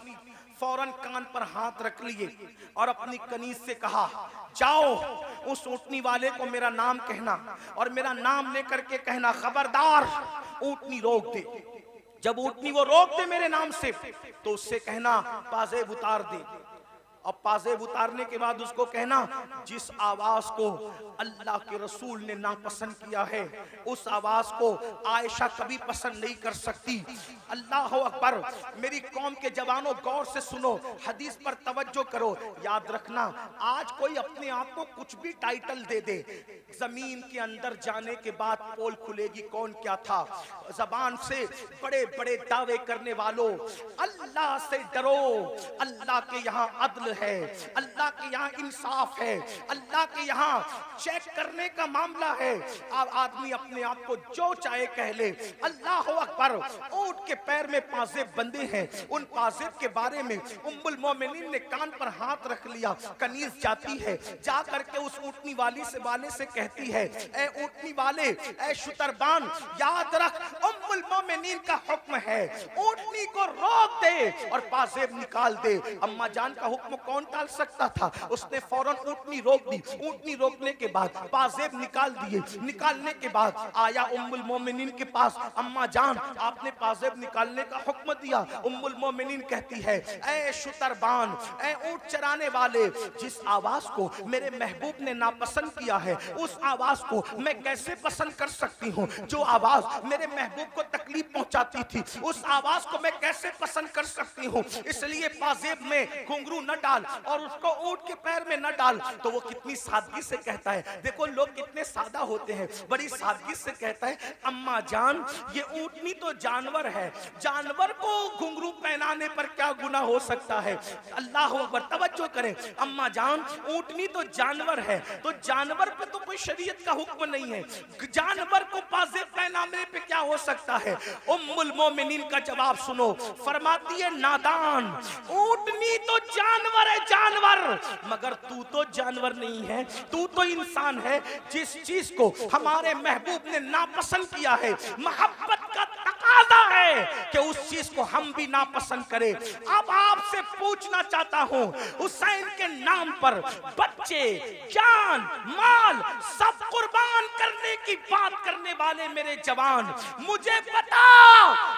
फौरन कान पर हाथ रख लिए और अपनी कनीज से कहा, जाओ उस ऊंटनी वाले को मेरा नाम कहना और मेरा नाम लेकर के कहना, खबरदार ऊंटनी रोक दे। जब ऊंटनी वो रोक दे मेरे नाम से तो उससे कहना पाजेब उतार दे। और पाजेब उतारने के बाद उसको कहना, जिस आवाज को अल्लाह के रसूल ने नापसंद किया है उस आवाज को आयशा कभी पसंद नहीं कर सकती। अल्लाह अकबर। मेरी कौम के जवानों गौर से सुनो, हदीस पर तवज्जो करो। याद रखना, आज कोई अपने आप को कुछ भी टाइटल दे दे, जमीन के अंदर जाने के बाद पोल खुलेगी कौन क्या था। जबान से बड़े बड़े दावे करने वालों, अल्लाह से डरो। अल्लाह के यहाँ अदल है, अल्लाह के यहाँ इंसाफ है, अल्लाह के यहाँ चेक करने का मामला है। अब आदमी अपने आप को जो चाहे कह ले। अल्लाह अकबर। ऊंट के पैर में पाजेब बंधे हैं, उन पाजेब के बारे में उम्मुल मोमिनीन ने कान पर हाथ रख लिया। कनीज जाती है, जा करके उस ऊंटनी वाली से कहती है, ए ऊंटनी वाले, ए शुतरबान, याद रख उम्मुल मोमिनीन का हुक्म है, ऊंटनी को रोक दे और पाजेब निकाल दे। अम्मा जान का हुक्म कौन टाल सकता था? उसने फौरन ऊंटनी रोक दी। ऊंटनी रोकने के बाद पाजेब निकाल दिए। निकालने के बाद आया उम्मुल मोमिनीन के पास, अम्मा जान आपने पाजेब निकालने का हुक्म दिया। उम्मुल मोमिनीन कहती है, ए शुतरबान, ए ऊंट चराने वाले, जिस आवाज को मेरे महबूब ने नापसंद किया है उस आवाज को मैं कैसे पसंद कर सकती हूँ? जो आवाज मेरे महबूब को तकलीफ पहुंचाती थी उस आवाज को मैं कैसे पसंद कर सकती हूँ? इसलिए पाजेब में घुंघरू न डाल और उसको ऊंट के पैर में न डाल। तो वो कितनी सादगी से कहता है, देखो लोग कितने सादा होते हैं, बड़ी सादगी से कहता है, अम्मा जान ये ऊंटनी तो जानवर है, जानवर को घुंघरू पहनाने पर क्या गुनाह हो सकता है? अल्लाह अकबर। तवज्जो करें, अम्मा जान ऊंटनी तो जानवर है, तो जानवर पे तो कोई शरीयत का हुक्म नहीं है, जानवर को पाजेब पहनाने पे क्या हो सकता है? उम्मुल मोमिनीन का जवाब सुनो, फरमाती है, नादान, ऊंटनी तो जानवर है, जानवर, मगर तू तो जानवर नहीं है, तू तो इंसान है। जिस चीज को हमारे महबूब ने नापसंद किया है, मोहब्बत का तकाजा है कि उस चीज को हम भी नापसंद करें। अब आपसे पूछना चाहता हूं, हुसैन के नाम पर बच्चे, जान, माल सब कुर्बान करने की बात करने वाले मेरे जवान, मुझे बता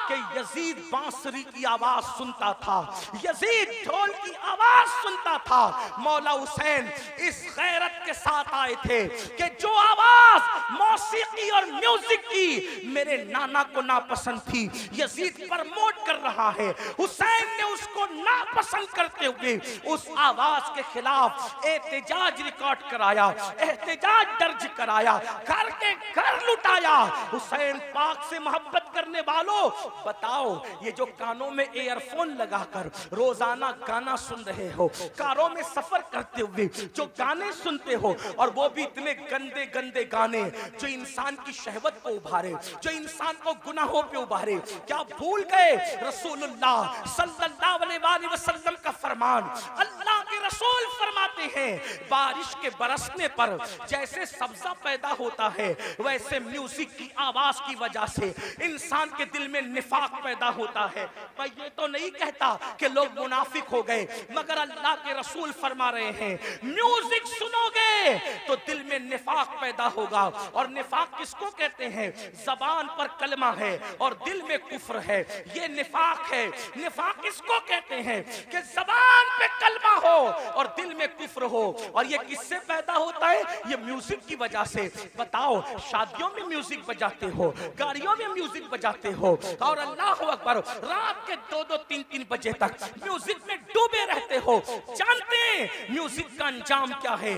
कि यजीद बांसुरी की आवाज सुनता था, यजीद ढोल की आवाज सुनता था। मौला हुसैन इस गैरत के साथ आए थे कि जो आवाज मौसीकी और म्यूजिक की मेरे नाना को नापसंद थी, यजीद प्रमोट कर रहा है। हुसैन ने उसको नापसंद करते हुए उस आवाज के खिलाफ एहतजाज रिकॉर्ड कराया, एहतजाज दर्ज कराया, घर के घर लुटाया। हुसैन पाक से मोहब्बत करने वालों, बताओ ये जो कानों में ईयरफोन लगाकर रोजाना गाना सुन रहे हो, कारों में सफर करते हुए जो गाने सुनते हो, और वो भी इतने गंदे गंदे गाने जो इंसान की शहवत को उभारे, जो इंसान को गुनाहों पे उभारे, क्या भूल गए रसूलुल्लाह सल्लल्लाहु अलैहि वसल्लम का फरमान? अल्लाह के रसूल फरमाते हैं, बारिश के बरसने पर जैसे सब्जा पैदा होता है, वैसे म्यूजिक की आवाज की वजह से इंसान के दिल में निफाक पैदा होता है। मैं ये तो नहीं कहता कि लोग मुनाफिक हो गए, मगर अल्लाह के रसूल फरमा रहे हैं, म्यूजिक सुनोगे तो दिल में निफाक पैदा होगा। और निफाक किसको कहते हैं? जबान पर कलमा है और दिल में कुफ्र है, ये निफाक है। निफाक किसको कहते हैं? कि जबान पे कलमा हो और दिल में कुफ्र हो। और ये किससे पैदा होता है? ये म्यूजिक की वजह से। बताओ, शादियों में म्यूजिक बजाते हो, गाड़ियों में म्यूजिक बजाते हो, और अल्लाह अकबर रात के 2-2, 3-3 बजे तक म्यूजिक में डूबे रहते हो। जानते हैं म्यूजिक का अंजाम क्या है?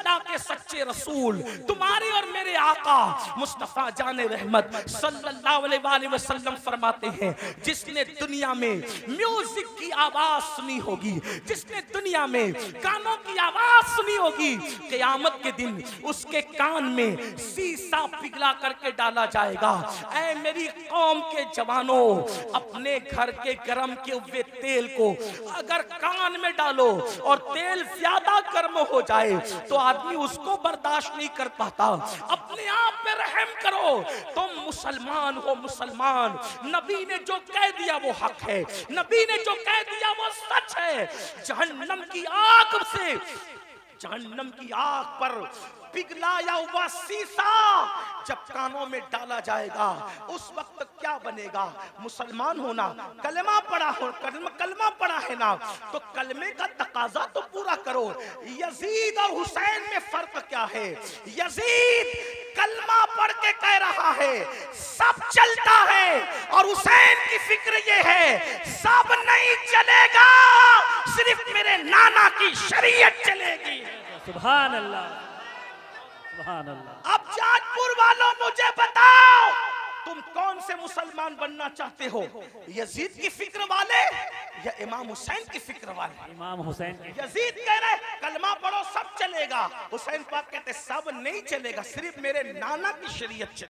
खुदा के सच्चे रसूल, तुम्हारे और मेरे आका मुस्तफा जाने रहमत सल्लल्लाहु अलैहि वसल्लम फरमाते हैं, जिसने दुनिया में म्यूजिक की आवाज सुनी होगी, जिसने दुनिया में गानों की आवाज सुनी होगी, क़यामत के दिन उसके कान में शीशा पिघला करके डाला जाएगा। ऐ मेरी कौम के जवानों, अपने घर के गरम के हुए तेल को अगर कान में डालो और तेल ज्यादा गर्म हो जाए तो आदमी उसको बर्दाश्त नहीं कर पाता। अपने आप पे रहम करो, तुम मुसलमान हो मुसलमान। नबी ने जो कह दिया वो हक है, नबी ने जो कह दिया वो सच है। जहन्नम की आग से, जहन्नम की आग पर पिघलाया हुआ शीशा जब कानों में डाला जाएगा उस वक्त क्या बनेगा? मुसलमान होना, कलमा पढ़ा हो, कलमा पढ़ा है ना, तो कलमे का तकाजा तो पूरा करो। यजीद और हुसैन में फर्क क्या है? यजीद कलमा पढ़ के कह रहा है सब चलता है, और हुसैन की फिक्र ये है सब नहीं चलेगा, सिर्फ मेरे नाना की शरीयत चलेगी। सुभान अल्लाह, सुभान अल्लाह। अब जाजपुर वालों मुझे बताओ, तुम कौन से मुसलमान बनना चाहते हो? यजीद की फिक्र वाले या इमाम हुसैन की फिक्र वाले? इमाम हुसैन की। यजीद कह रहे कलमा पढ़ो सब चलेगा, हुसैन पाक कहते सब नहीं चलेगा, सिर्फ मेरे नाना की शरीयत चलेगी।